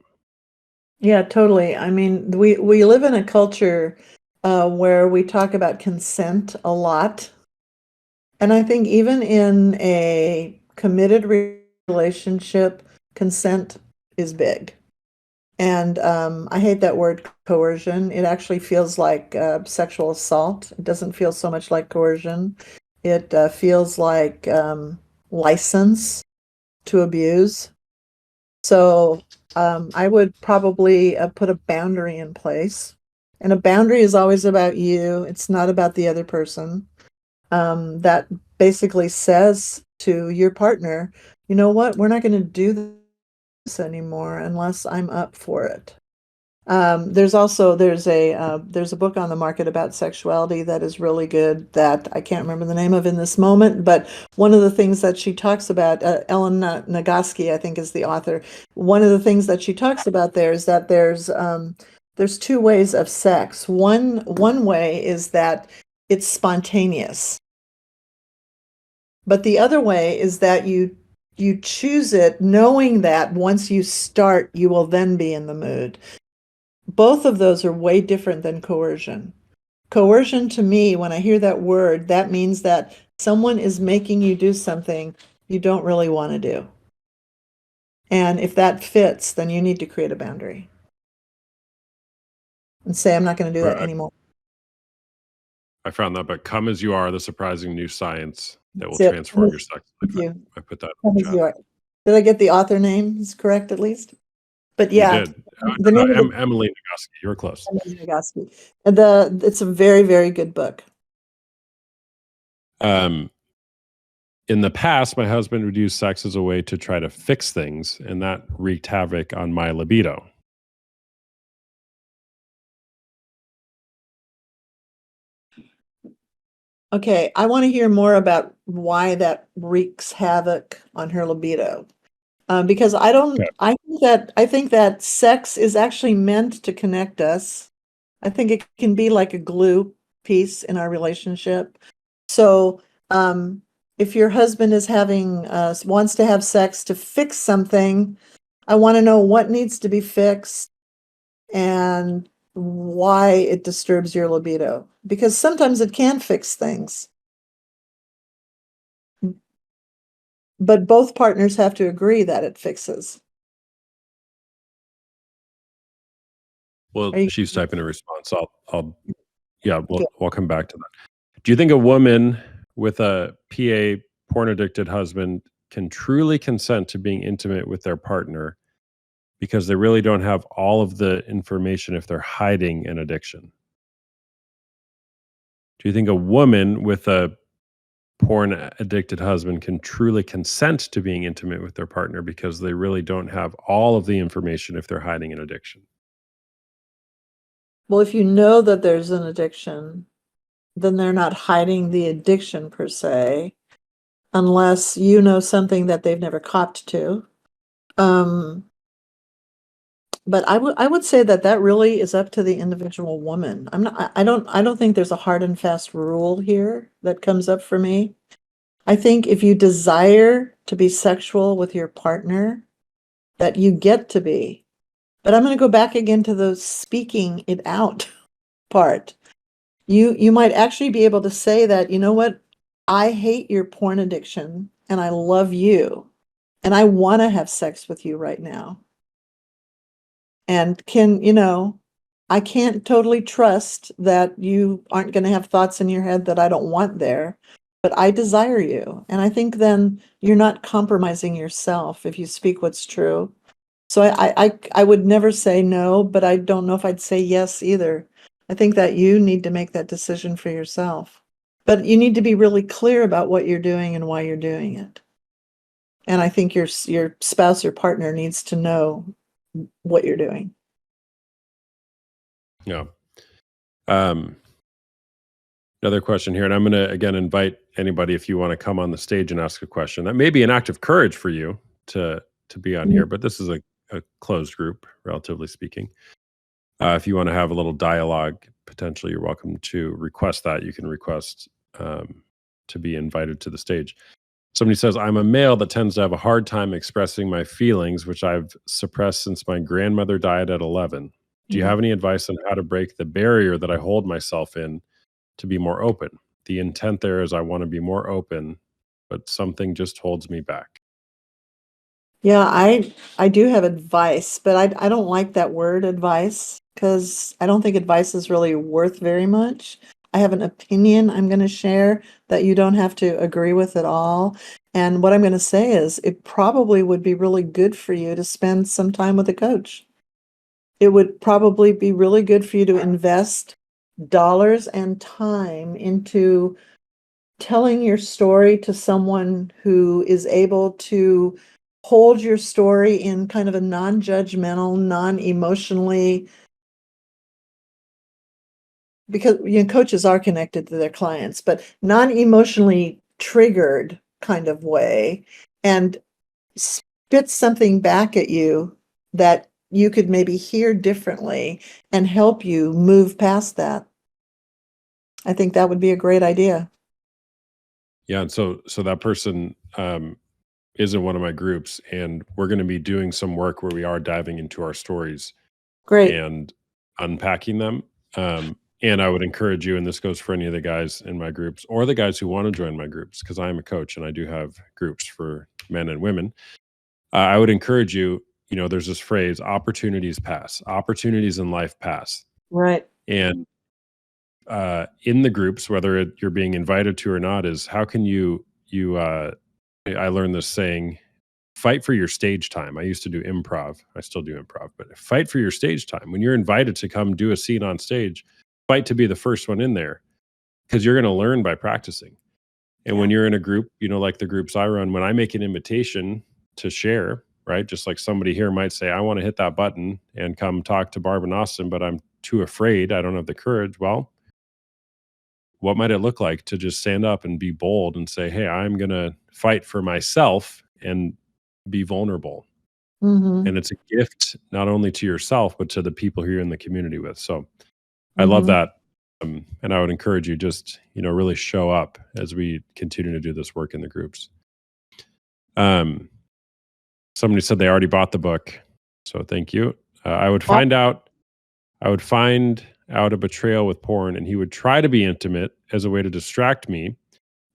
Yeah, totally. I mean, we live in a culture where we talk about consent a lot. And I think even in a committed relationship, consent is big. And I hate that word coercion. It actually feels like sexual assault. It doesn't feel so much like coercion. It feels like license to abuse. So I would probably put a boundary in place. And a boundary is always about you. It's not about the other person. That basically says to your partner, you know what, we're not going to do this anymore unless I'm up for it. There's a book on the market about sexuality that is really good that I can't remember the name of in this moment, but one of the things that she talks about, Ellen Nagoski, I think, is the author. One of the things that she talks about there is that there's two ways of sex. One way is that it's spontaneous, but the other way is that you choose it knowing that once you start, you will then be in the mood. both of those are way different than coercion. Coercion to me, when I hear that word, that means that someone is making you do something you don't really want to do. And if that fits, then you need to create a boundary and say, I'm not going to do that Right. anymore. I found that, but "Come as you are, the surprising new science that will That's it. transform your sex Thank life." you. I put that in Come the as chat. you are. Did I get the author names correct at least? But You yeah, did. the No, name of the Emily Nagoski, you were close. Sunofsky. It's a very, very good book. Um, in the past, my husband would use sex as a way to try to fix things, and that wreaked havoc on my libido. Okay, I want to hear more about why that wreaks havoc on her libido. Because Okay. I think that sex is actually meant to connect us. I think it can be like a glue piece in our relationship. So, if your husband is wants to have sex to fix something, I want to know what needs to be fixed and why it disturbs your libido. Because sometimes it can fix things, but both partners have to agree that it fixes. Well, Are you she's typing a response. Yeah, good? we'll come back to that. Do you think a woman with a PA porn addicted husband can truly consent to being intimate with their partner because they really don't have all of the information if they're hiding an addiction? Do you think a woman with a porn addicted husband can truly consent to being intimate with their partner because they really don't have all of the information if they're hiding an addiction? Well, if you know that there's an addiction, then they're not hiding the addiction per se, unless you know something that they've never copped to. Um, but I would say that that really is up to the individual woman. I don't think there's a hard and fast rule here that comes up for me. I think if you desire to be sexual with your partner, that you get to be. But I'm going to go back again to the speaking it out part. You might actually be able to say that, you know what? I hate your porn addiction and I love you and I want to have sex with you right now. And I can't totally trust that you aren't going to have thoughts in your head that I don't want there, but I desire you. And I think then you're not compromising yourself if you speak what's true. So I would never say no, but I don't know if I'd say yes either. I think that you need to make that decision for yourself. But you need to be really clear about what you're doing and why you're doing it. And I think your spouse or partner needs to know what you're doing. Yeah. Um, Another question here, and I'm going to again invite anybody if you want to come on the stage and ask a question. That may be an act of courage for you to be on Mhm. here, but this is a closed group, relatively speaking. If you want to have a little dialogue, potentially you're welcome to request that. You can request to be invited to the stage. Somebody says, I'm a male that tends to have a hard time expressing my feelings, which I've suppressed since my grandmother died at 11. Do you Mhm. have any advice on how to break the barrier that I hold myself in to be more open? The intent there is I want to be more open, but something just holds me back. Yeah, I do have advice, but I don't like that word advice because I don't think advice is really worth very much. I have an opinion I'm going to share that you don't have to agree with at all. And what I'm going to say is it probably would be really good for you to spend some time with a coach. It would probably be really good for you to invest dollars and time into telling your story to someone who is able to hold your story in kind of a non-judgmental, non-emotionally, because coaches are connected to their clients, but non-emotionally triggered kind of way, and spit something back at you that you could maybe hear differently and help you move past that. I think that would be a great idea. Yeah, and so that person is in one of my groups, and we're going to be doing some work where we are diving into our stories. Great. And unpacking them. And I would encourage you, and this goes for any of the guys in my groups or the guys who want to join my groups, because I am a coach and I do have groups for men and women. I would encourage you, there's this phrase, opportunities pass, opportunities in life pass. Right. And in the groups, whether you're being invited to or not, is how can I learned this saying, fight for your stage time. I used to do improv. I still do improv, but fight for your stage time. When you're invited to come do a scene on stage, fight to be the first one in there, because you're going to learn by practicing. And when you're in a group, like the groups I run, when I make an invitation to share, right? Just like somebody here might say, I want to hit that button and come talk to Barb and Austin, but I'm too afraid. I don't have the courage. Well, what might it look like to just stand up and be bold and say, hey, I'm going to fight for myself and be vulnerable. Mm-hmm. And it's a gift not only to yourself, but to the people who you're in the community with. So I love that. And I would encourage you, just, really show up as we continue to do this work in the groups. Somebody said they already bought the book, so thank you. I would find out a betrayal with porn, and he would try to be intimate as a way to distract me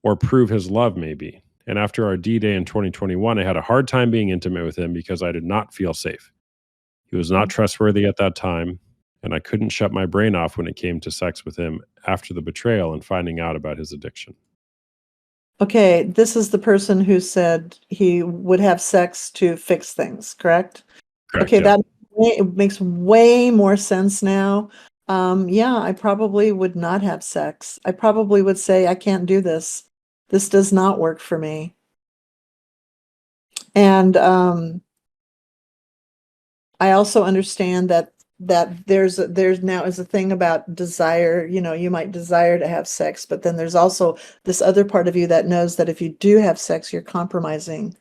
or prove his love, maybe. And after our D-Day in 2021, I had a hard time being intimate with him because I did not feel safe. He was not trustworthy at that time, and I couldn't shut my brain off when it came to sex with him after the betrayal and finding out about his addiction. Okay, this is the person who said he would have sex to fix things, correct? Correct. Okay, that it makes way more sense now. I probably would not have sex. I probably would say, I can't do this. This does not work for me. And I also understand that there's now is a thing about desire. You might desire to have sex, but then there's also this other part of you that knows that if you do have sex, you're compromising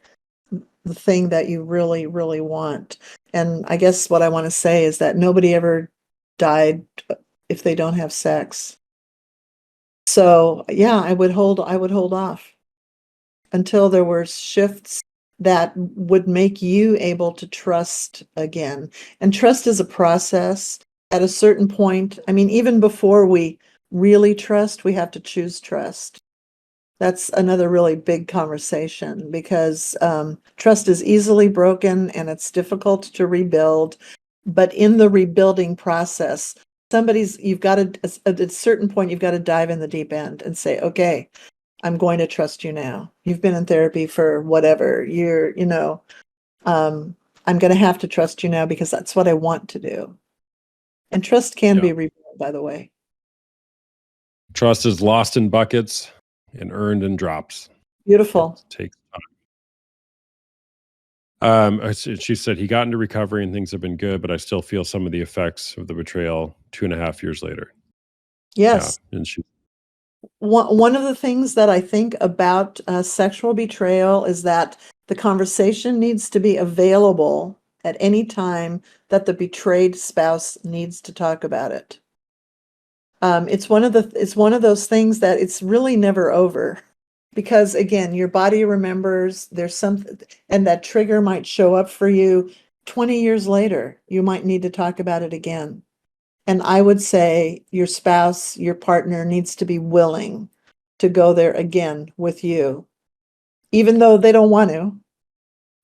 the thing that you really, really want. And I guess what I want to say is that nobody ever died if they don't have sex. So yeah, I would hold off until there were shifts that would make you able to trust again. And trust is a process. At a certain point, I mean, even before we really trust, we have to choose trust. That's another really big conversation, because trust is easily broken and it's difficult to rebuild. But in the rebuilding process, at a certain point, you've got to dive in the deep end and say, okay, I'm going to trust you now. You've been in therapy for whatever year, I'm going to have to trust you now because that's what I want to do. And trust can be rebuilt, by the way. Trust is lost in buckets and earned in drops. Beautiful. It takes time. She said he got into recovery and things have been good, but I still feel some of the effects of the betrayal 2.5 years later. Yes. Yeah, and one of the things that I think about sexual betrayal is that the conversation needs to be available at any time that the betrayed spouse needs to talk about it. It's one of those things that it's really never over, because again, your body remembers. There's something, and that trigger might show up for you 20 years later. You might need to talk about it again. And I would say your spouse, your partner needs to be willing to go there again with you, even though they don't want to.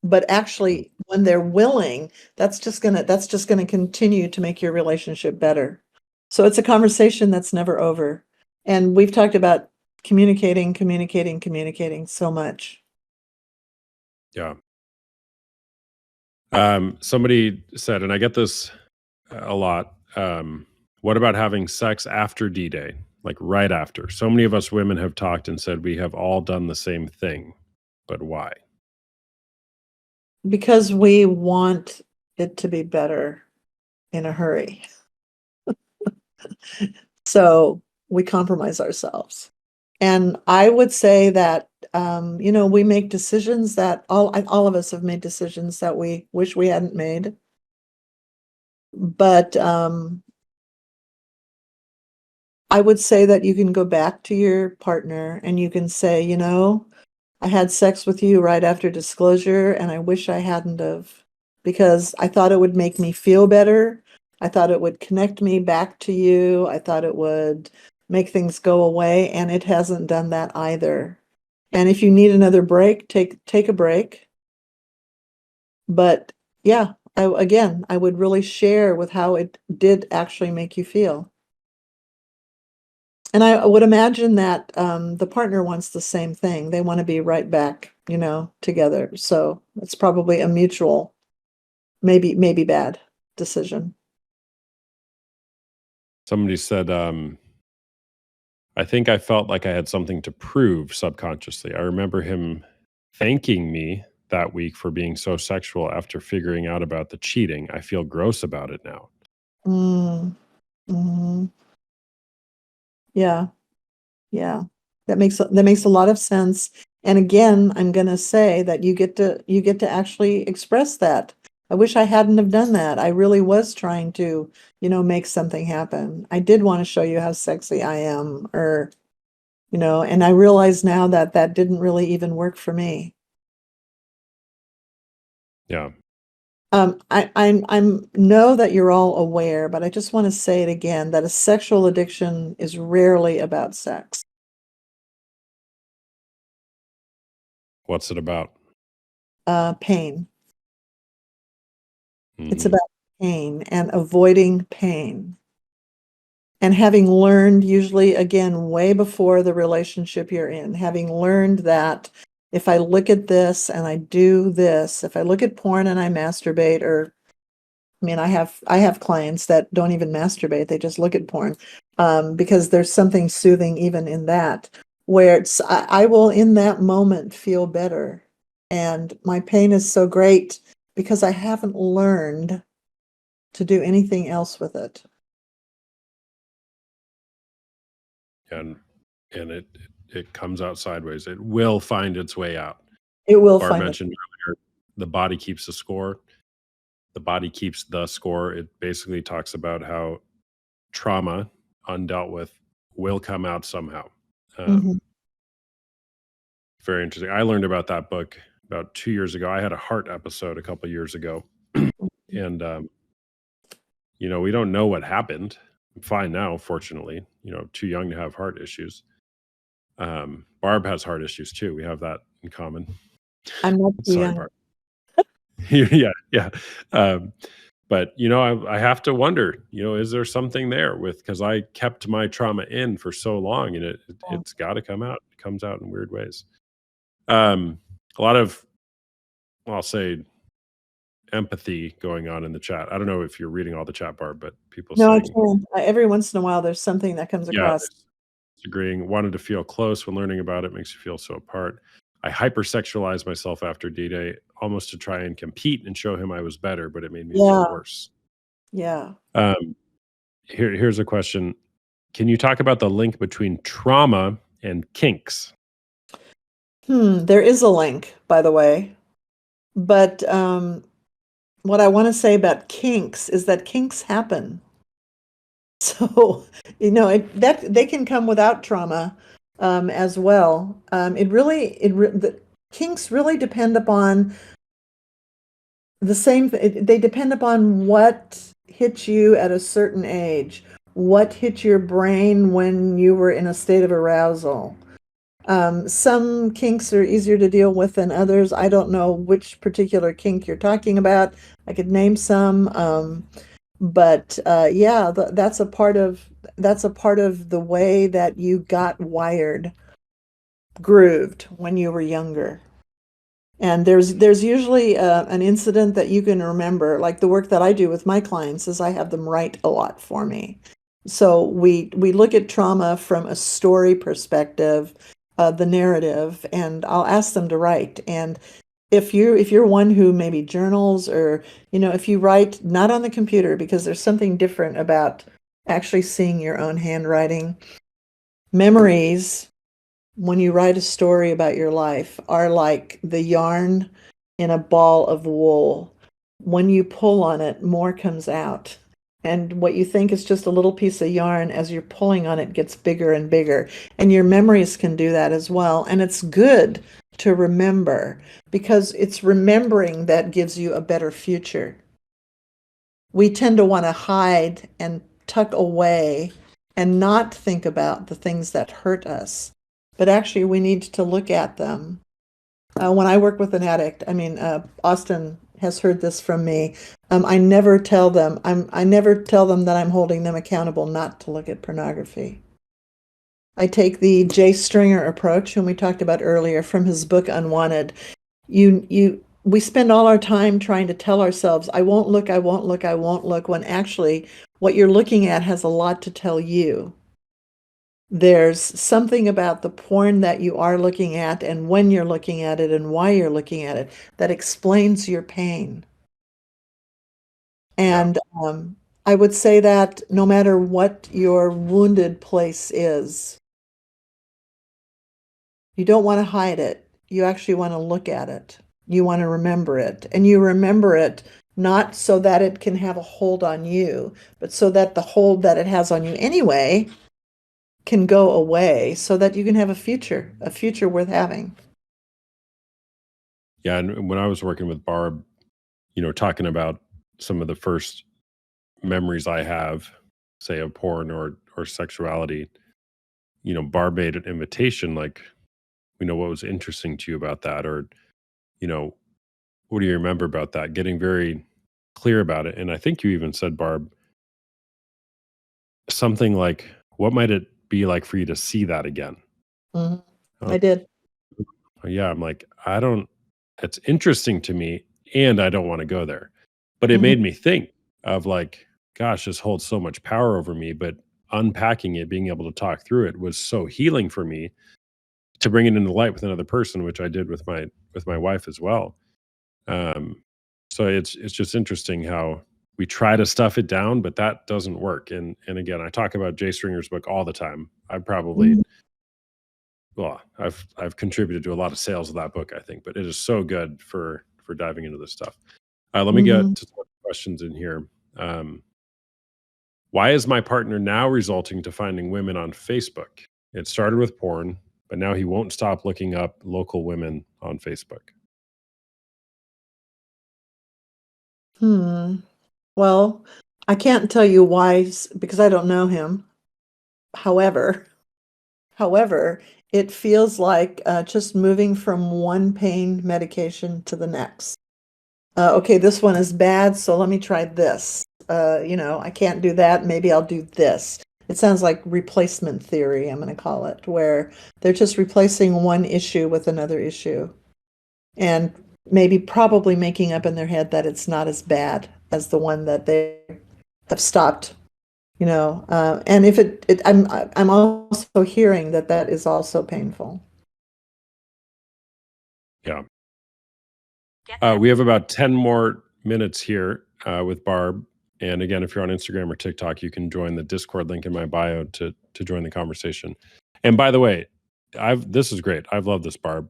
But actually, when they're willing, that's just gonna continue to make your relationship better. So it's a conversation that's never over. And we've talked about communicating so much. Yeah. Somebody said, and I get this a lot, what about having sex after D-Day, like right after? So many of us women have talked and said we have all done the same thing, but why? Because we want it to be better in a hurry. So we compromise ourselves. And I would say that, we make decisions that all of us have made decisions that we wish we hadn't made. But I would say that you can go back to your partner and you can say, I had sex with you right after disclosure and I wish I hadn't have, because I thought it would make me feel better I thought it would connect me back to you. I thought it would make things go away, and it hasn't done that either. And if you need another break, take a break. But yeah, I would really share with how it did actually make you feel. And I would imagine that the partner wants the same thing. They want to be right back, together. So it's probably a mutual, maybe bad decision. Somebody said, I think I felt like I had something to prove subconsciously. I remember him thanking me that week for being so sexual after figuring out about the cheating. I feel gross about it now. Mm, mhm. Yeah, yeah. That makes a lot of sense. And again, I'm gonna say that you get to actually express that. I wish I hadn't have done that. I really was trying to, make something happen. I did want to show you how sexy I am, or, and I realize now that that didn't really even work for me. Yeah. I'm know that you're all aware, but I just want to say it again that a sexual addiction is rarely about sex. What's it about? Pain. It's Hmm. about pain and avoiding pain. And having learned, usually again, way before the relationship you're in, having learned that if I look at this and I do this, if I look at porn and I masturbate, or I mean, I have clients that don't even masturbate; they just look at porn, because there's something soothing even in that, where I will in that moment feel better, and my pain is so great because I haven't learned to do anything else with it. And it comes out sideways. It will find its way out. It will Barb find it. mentioned earlier, the body keeps the score. The body keeps the score. It basically talks about how trauma, undealt with, will come out somehow. Mhm. Very interesting. I learned about that book about 2 years ago. I had a heart episode a couple years ago, and we don't know what happened. I'm fine now, fortunately. Too young to have heart issues. Barb has heart issues too. We have that in common. I'm not too Sorry, young. Barb. Yeah, yeah. Um, but I have to wonder. Is there something there with, because I kept my trauma in for so long, and it's got to come out. It comes out in weird ways. Um, a lot of, well, I'll say, empathy going on in the chat. I don't know if you're reading all the chat, Barb, but people No, I saying, can. Every once in a while, there's something that comes yeah, across. agreeing, wanted to feel close when learning about it, makes you feel so apart. I hypersexualized myself after D-Day, almost to try and compete and show him I was better, but it made me feel Yeah, worse. yeah. Um, here's a question. Can you talk about the link between trauma and kinks? There is a link, by the way. But what I want to say about kinks is that kinks happen. So, that they can come without trauma, as well. The kinks really depend upon they depend upon what hit you at a certain age, what hit your brain when you were in a state of arousal. Some kinks are easier to deal with than others. I don't know which particular kink you're talking about. I could name some, but yeah, that's a part of the way that you got wired, grooved when you were younger. And there's usually an incident that you can remember. Like the work that I do with my clients is I have them write a lot for me. So we look at trauma from a story perspective, the narrative, and I'll ask them to write. And if you're one who maybe journals, or if you write not on the computer, because there's something different about actually seeing your own handwriting. Memories, when you write a story about your life, are like the yarn in a ball of wool. When you pull on it, more comes out. And what you think is just a little piece of yarn, as you're pulling on it, gets bigger and bigger. And your memories can do that as well. And it's good to remember, because it's remembering that gives you a better future. we tend to want to hide and tuck away and not think about the things that hurt us. But actually, we need to look at them. When I work with an addict, I mean, Austin has heard this from me. I never tell them that I'm holding them accountable not to look at pornography. I take the Jay Stringer approach, whom we talked about earlier, from his book Unwanted. We spend all our time trying to tell ourselves, I won't look, I won't look, I won't look, when actually what you're looking at has a lot to tell you. There's something about the porn that you are looking at and when you're looking at it and why you're looking at it that explains your pain. And I would say that no matter what your wounded place is, you don't want to hide it. You actually want to look at it. You want to remember it. And you remember it not so that it can have a hold on you, but so that the hold that it has on you anyway can go away so that you can have a future worth having. Yeah, and when I was working with Barb, talking about some of the first memories I have, say of porn or sexuality, Barb made an invitation like, what was interesting to you about that, or you know, what do you remember about that? Getting very clear about it. And I think you even said, Barb, something like, what might it be like for you to see that again? Mhm. Uh, I did. yeah, I'm like, it's interesting to me and I don't want to go there. But it Mhm. made me think of like, gosh, this holds so much power over me. But unpacking it, being able to talk through it was so healing for me to bring it into light with another person, which I did with my wife as well. Um, so it's just interesting how we try to stuff it down, but that doesn't work. And again, I talk about Jay Stringer's book all the time. I probably Mhm. well, I've contributed to a lot of sales of that book, I think, but it is so good for diving into this stuff. Let me Mhm. get to some questions in here. Um, why is my partner now resulting to finding women on Facebook? It started with porn, but now he won't stop looking up local women on Facebook. Hmm. Well, I can't tell you why because I don't know him. However, however, it feels like just moving from one pain medication to the next. Okay, this one is bad, so let me try this. I can't do that. Maybe I'll do this. It sounds like replacement theory, I'm going to call it, where they're just replacing one issue with another issue and maybe probably making up in their head that it's not as bad as the one that they have stopped. And if I'm also hearing that that is also painful. Yeah. We have about 10 more minutes here with Barb. And again, if you're on Instagram or TikTok, you can join the Discord link in my bio to join the conversation. And by the way, this is great. I've loved this, Barb.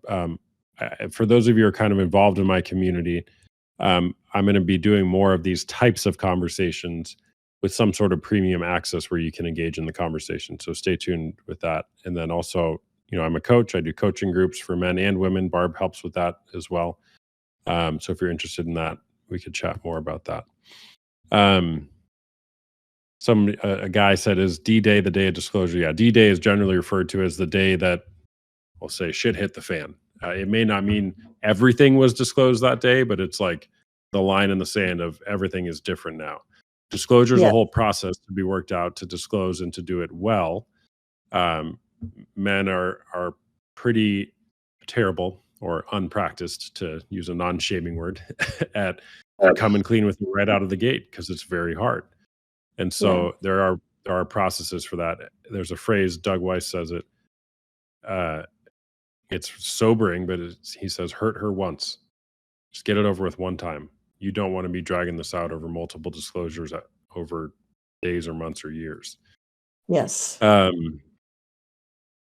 For those of you who are kind of involved in my community, I'm going to be doing more of these types of conversations with some sort of premium access where you can engage in the conversation. So stay tuned with that. And then also, I'm a coach. I do coaching groups for men and women. Barb helps with that as well. So if you're interested in that, we could chat more about that. Um, a guy said, "Is D-Day the day of disclosure?" Yeah, D-Day is generally referred to as the day that we'll say shit hit the fan. It may not mean everything was disclosed that day, but it's like the line in the sand of everything is different now. Disclosure is a Yeah. whole process to be worked out to disclose and to do it well. Um, Men are pretty terrible or unpracticed, to use a non-shaming word, at coming clean with you right out of the gate because it's very hard. And Yeah. so there are processes for that. There's a phrase, Doug Weiss says it. Uh, it's sobering, but he says, "Hurt her once, just get it over with one time." You don't want to be dragging this out over multiple disclosures over days or months or years. Yes. Um,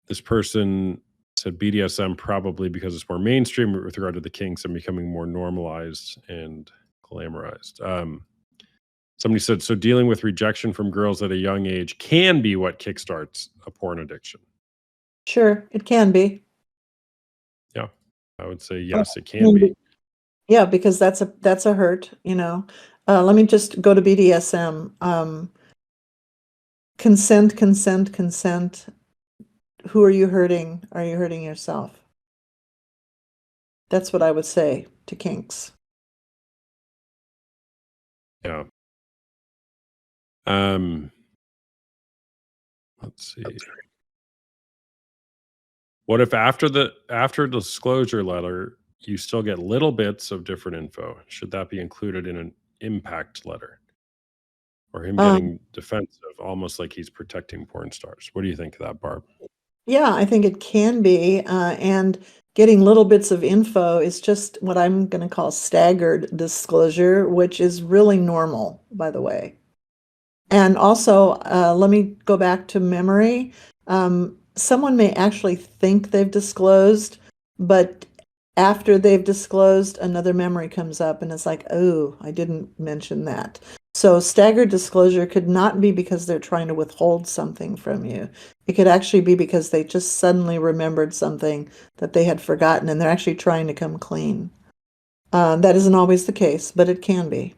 this person said BDSM probably because it's more mainstream with regard to the kinks and becoming more normalized and glamorized. Somebody said, so dealing with rejection from girls at a young age can be what kickstarts a porn addiction. Sure, it can be. Yeah, I would say Yeah. yes, it I can mean, be. yeah, because that's a hurt. Let me just go to BDSM. Consent, consent, consent. Who are you hurting? Are you hurting yourself? That's what I would say to kinks. Yeah. Let's see. What if after disclosure letter, you still get little bits of different info? Should that be included in an impact letter? Or him Um, getting defensive, almost like he's protecting porn stars? What do you think of that, Barb? yeah, I think it can be. And getting little bits of info is just what I'm going to call staggered disclosure, which is really normal, by the way. And also, let me go back to memory. Someone may actually think they've disclosed, but after they've disclosed, another memory comes up and it's like, oh, I didn't mention that. So staggered disclosure could not be because they're trying to withhold something from you. It could actually be because they just suddenly remembered something that they had forgotten and they're actually trying to come clean. That isn't always the case, but it can be.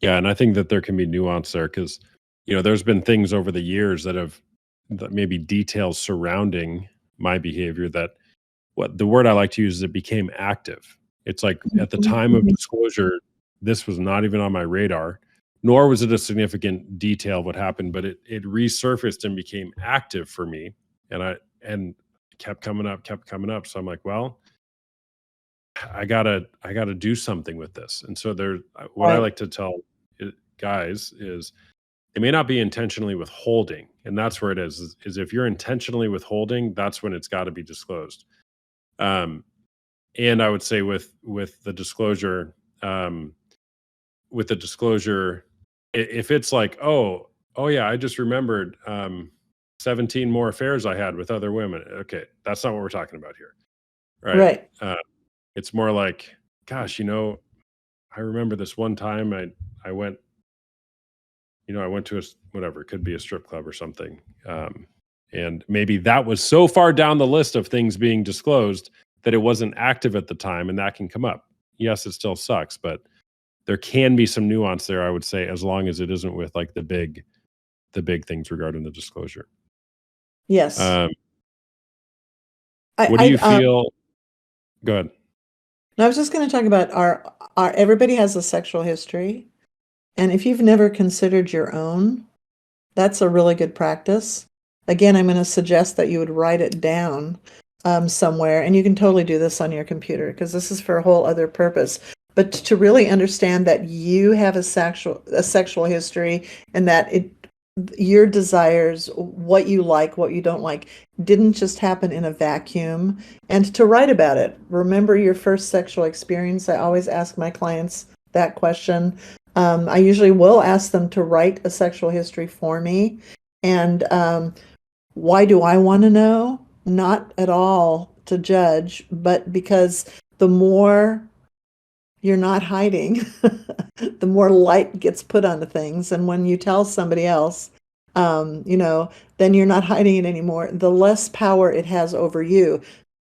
Yeah, and I think that there can be nuance there because, there's been things over the years that maybe details surrounding my behavior that what the word I like to use is it became active. It's like at the time of Mhm. disclosure, this was not even on my radar, nor was it a significant detail of what happened, but it resurfaced and became active for me. And kept coming up. So I'm like, well, I gotta do something with this. And so what I Right, like to tell guys is it may not be intentionally withholding, and that's where it is if you're intentionally withholding, that's when it's got to be disclosed. Um, and I would say um, with the disclosure, if it's like, oh yeah, I just remembered 17 more affairs I had with other women. Okay, that's not what we're talking about here, right? right. It's more like, gosh, I remember this one time I went, I went to whatever, it could be a strip club or something. And maybe that was so far down the list of things being disclosed that it wasn't active at the time, and that can come up. Yes, it still sucks, but there can be some nuance there, I would say, as long as it isn't with like the big things regarding the disclosure. Yes. Um, what do you feel? Go ahead. I was just going to talk about our everybody has a sexual history, and if you've never considered your own, that's a really good practice. Again, I'm going to suggest that you would write it down somewhere, and you can totally do this on your computer because this is for a whole other purpose. But to really understand that you have a sexual history and that your desires, what you like, what you don't like, didn't just happen in a vacuum, and to write about it. Remember your first sexual experience. I always ask my clients that question. I usually will ask them to write a sexual history for me. And why do I want to know? Not at all to judge, but because the more you're not hiding, the more light gets put onto things. And when you tell somebody else, then you're not hiding it anymore. The less power it has over you.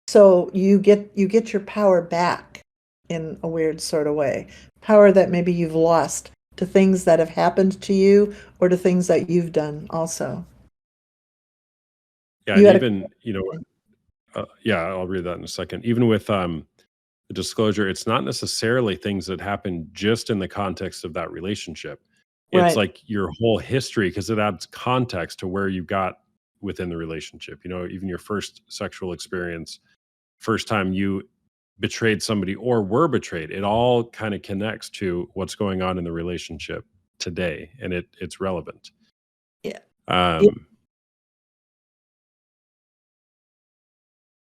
So you get your power back in a weird sort of way. Power that maybe you've lost to things that have happened to you or to things that you've done also. Yeah, You and had a even yeah, I'll read that in a second. Even with the disclosure, it's not necessarily things that happen just in the context of that relationship. It's right. like your whole history because it adds context to where you got within the relationship. Even your first sexual experience, first time you betrayed somebody or were betrayed, it all kind of connects to what's going on in the relationship today, and it's relevant. Yeah. Yeah. Um,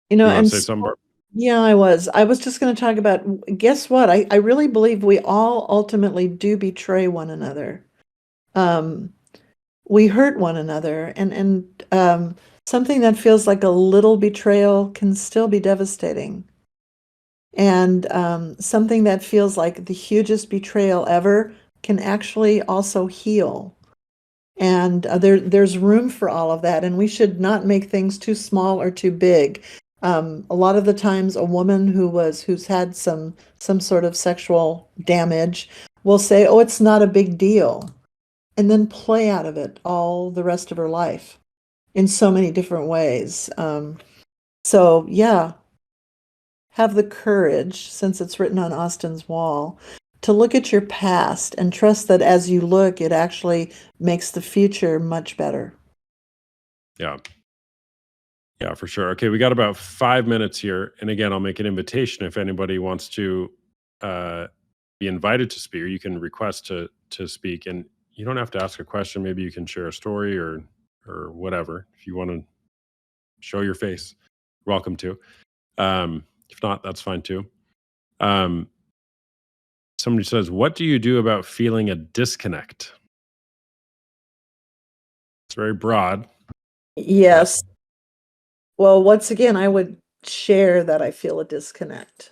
you want And to say something, Barb? yeah, I was just going to talk about, guess what? I really believe we all ultimately do betray one another. Um, we hurt one another, and something that feels like a little betrayal can still be devastating. And something that feels like the hugest betrayal ever can actually also heal. And there's room for all of that, and we should not make things too small or too big. A lot of the times, a woman who's had some sort of sexual damage will say, oh, it's not a big deal, and then play out of it all the rest of her life in so many different ways. So yeah, have the courage, since it's written on Austin's wall, to look at your past and trust that as you look, it actually makes the future much better. Yeah. Yeah, for sure. Okay, we got about 5 minutes here. And again, I'll make an invitation if anybody wants to uh, be invited to speak, or you can request to speak. And you don't have to ask a question. Maybe you can share a story or whatever. If you want to show your face, welcome to. If not, that's fine too. Um, Somebody says, "What do you do about feeling a disconnect?" It's very broad, but Yes. Well, once again, I would share that I feel a disconnect.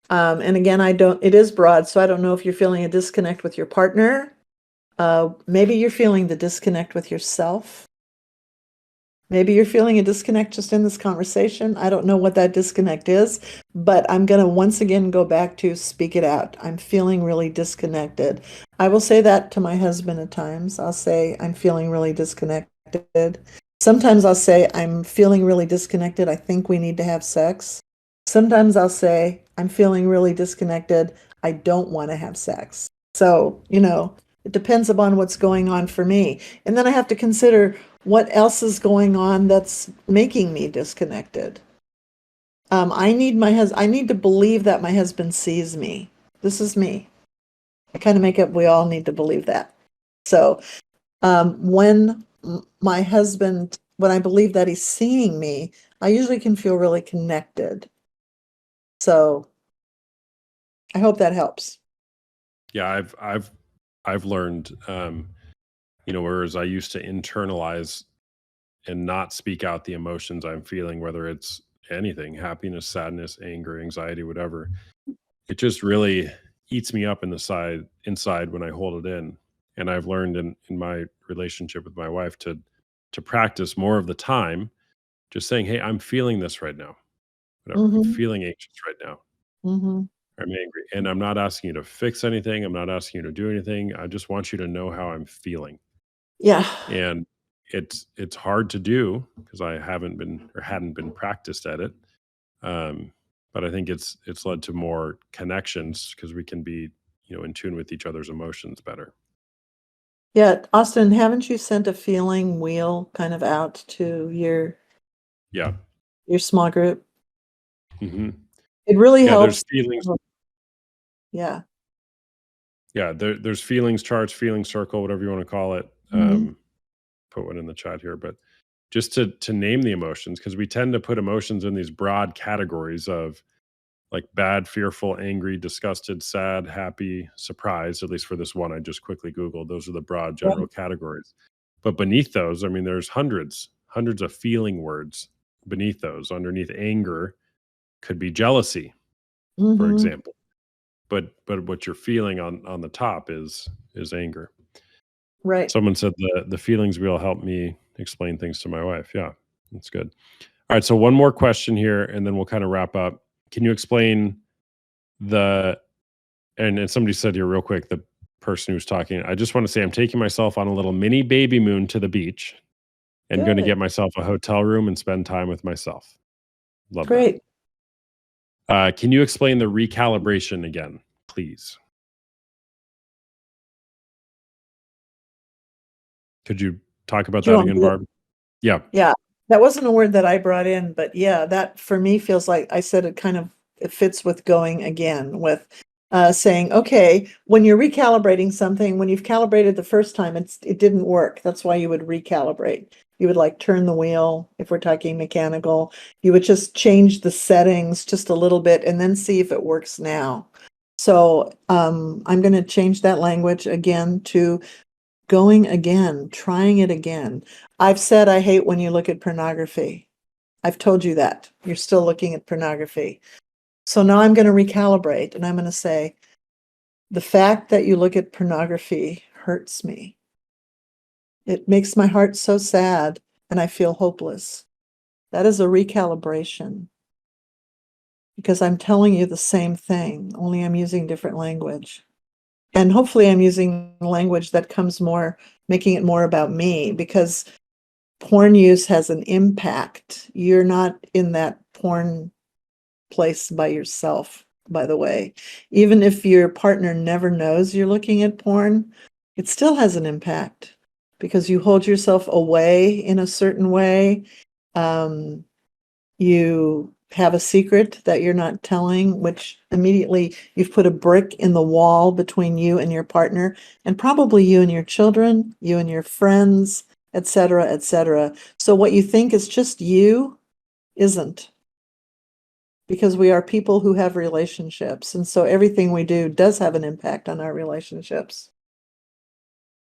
And again, it is broad, so I don't know if you're feeling a disconnect with your partner. Maybe you're feeling the disconnect with yourself. Maybe you're feeling a disconnect just in this conversation. I don't know what that disconnect is, but I'm going to once again go back to speak it out. I'm feeling really disconnected. I will say that to my husband at times. I'll say, I'm feeling really disconnected. Sometimes I'll say, I'm feeling really disconnected. I think we need to have sex. Sometimes I'll say, I'm feeling really disconnected. I don't want to have sex. So, it depends upon what's going on for me. And then I have to consider what else is going on that's making me disconnected. I need to believe that my husband sees me. This is me. I kind of make up, we all need to believe that. So when I believe that he's seeing me, I usually can feel really connected. So I hope that helps. yeah, I've learned, whereas I used to internalize and not speak out the emotions I'm feeling, whether it's anything, happiness, sadness, anger, anxiety, whatever. It just really eats me up in the side inside when I hold it in. And I've learned in my relationship with my wife to practice more of the time, just saying, "Hey, I'm feeling this right now. Whatever. I'm Mm-hmm. feeling anxious right now. Mm-hmm. I'm angry." And I'm not asking you to fix anything. I'm not asking you to do anything. I just want you to know how I'm feeling. Yeah. And it's hard to do because I haven't been or hadn't been practiced at it. But I think it's led to more connections because we can be, in tune with each other's emotions better. Yeah. Austin, haven't you sent a feeling wheel kind of out to Yeah. your small group? Hmm. It really Yeah. There's helps. feelings. Yeah. Yeah. There's feelings charts, feeling circle, whatever you want to call it. Mhm. Put one in the chat here, but just to name the emotions because we tend to put emotions in these broad categories of like bad, fearful, angry, disgusted, sad, happy, surprised, at least for this one I just quickly Googled. Those are the broad general Right. categories. But beneath those, I mean, there's hundreds of feeling words beneath those. Underneath anger could be jealousy, for Mhm. example. But what you're feeling on the top is anger. Right. Someone said the feelings wheel help me explain things to my wife. Yeah, that's good. All right, so one more question here, and then we'll kind of wrap up. Can you explain the and somebody said here real quick, the person who's talking, I just want to say I'm taking myself on a little mini baby moon to the beach and going to Good. get myself a hotel room and spend time with myself. Love that. Great. Can you explain the recalibration again, please? Could you talk about Do you that want again, me to Barb? Yeah. Yeah, that wasn't a word that I brought in, but yeah, that for me feels like I said it fits with going again with saying, okay, when you're recalibrating something, when you've calibrated the first time, it didn't work. That's why you would recalibrate. You would like turn the wheel, if we're talking mechanical, you would just change the settings just a little bit and then see if it works now. So I'm going to change that language again to going again, trying it again. I've said I hate when you look at pornography. I've told you that. You're still looking at pornography. So now I'm going to recalibrate and I'm going to say, the fact that you look at pornography hurts me. It makes my heart so sad and I feel hopeless. That is a recalibration because I'm telling you the same thing, only I'm using different language. And hopefully I'm using language that comes more, making it more about me, because porn use has an impact. You're not in that porn place by yourself, by the way. Even if your partner never knows you're looking at porn, it still has an impact because you hold yourself away in a certain way. You have a secret that you're not telling, which immediately you've put a brick in the wall between you and your partner, and probably you and your children, you and your friends, etc., etc. So what you think is just you isn't, because we are people who have relationships, and so everything we do does have an impact on our relationships.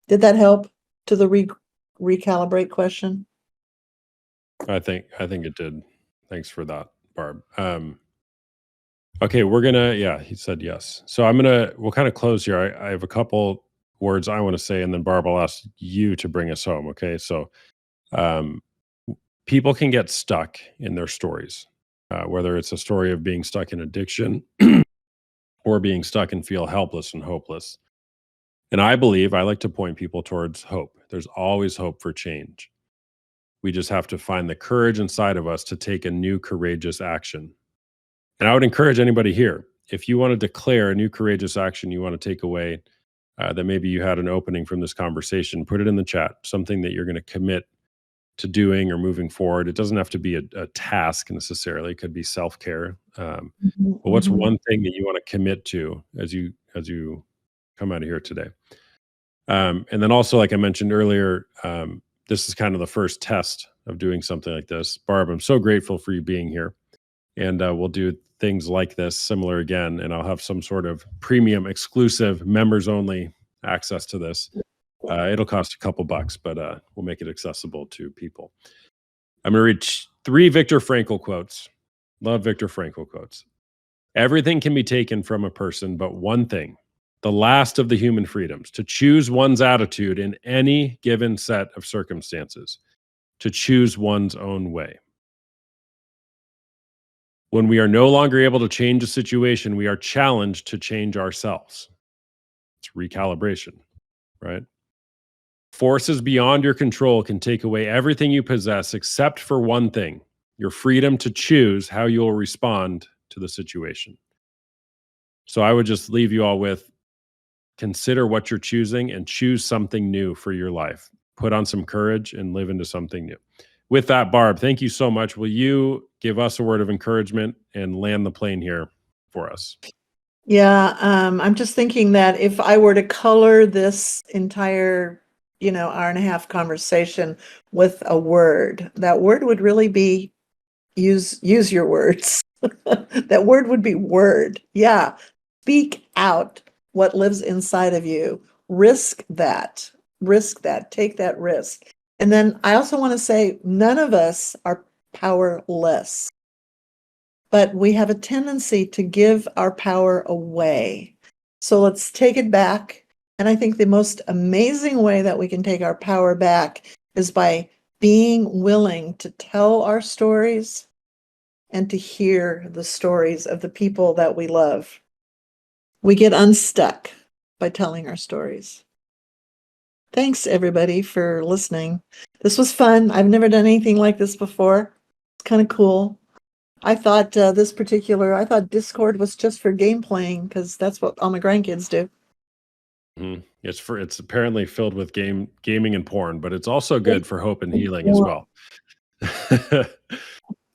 Did that help to the recalibrate question? I think it did. Thanks for that, Barb. Okay, yeah, he said yes. So we'll kind of close here. I have a couple words I want to say, and then Barb, I'll ask you to bring us home. Okay, so um, people can get stuck in their stories, whether it's a story of being stuck in addiction or being stuck and feel helpless and hopeless. And I like to point people towards hope. There's always hope for change. We just have to find the courage inside of us to take a new courageous action. And I would encourage anybody here, if you want to declare a new courageous action you want to take away, that maybe you had an opening from this conversation, put it in the chat, something that you're going to commit to doing or moving forward. It doesn't have to be a task necessarily. It could be self-care. But what's one thing that you want to commit to as you come out of here today? And then also, like I mentioned earlier, this is kind of the first test of doing something like this. Barb, I'm so grateful for you being here. And we'll do things like this similar again. And I'll have some sort of premium exclusive members only access to this. It'll cost a couple bucks, but we'll make it accessible to people. I'm going to read 3 Viktor Frankl quotes. Love Viktor Frankl quotes. Everything can be taken from a person, but one thing, the last of the human freedoms, to choose one's attitude in any given set of circumstances, to choose one's own way. When we are no longer able to change a situation, we are challenged to change ourselves. It's recalibration, right? Forces beyond your control can take away everything you possess except for one thing, your freedom to choose how you will respond to the situation. So I would just leave you all with, consider what you're choosing and choose something new for your life. Put on some courage and live into something new. With that, Barb, thank you so much. Will you give us a word of encouragement and land the plane here for us? Yeah, I'm just thinking that if I were to color this entire, hour and a half conversation with a word, that word would really be use your words. That word would be word. Yeah. Speak out what lives inside of you. Risk that. Take that risk. And then I also want to say, none of us are powerless, but we have a tendency to give our power away. So let's take it back. And I think the most amazing way that we can take our power back is by being willing to tell our stories and to hear the stories of the people that we love. We get unstuck by telling our stories. Thanks, everybody, for listening. This was fun. I've never done anything like this before. It's kind of cool. I thought Discord was just for game playing, because that's what all my grandkids do. Mm-hmm. It's apparently filled with gaming and porn, but it's also good for hope and healing as well.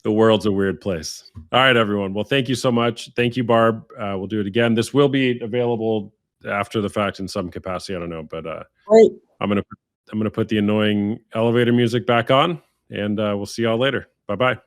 The world's a weird place. All right, everyone. Well, thank you so much. Thank you, Barb. We'll do it again. This will be available after the fact in some capacity. I don't know, but Great. I'm gonna put the annoying elevator music back on, and we'll see y'all later. Bye bye.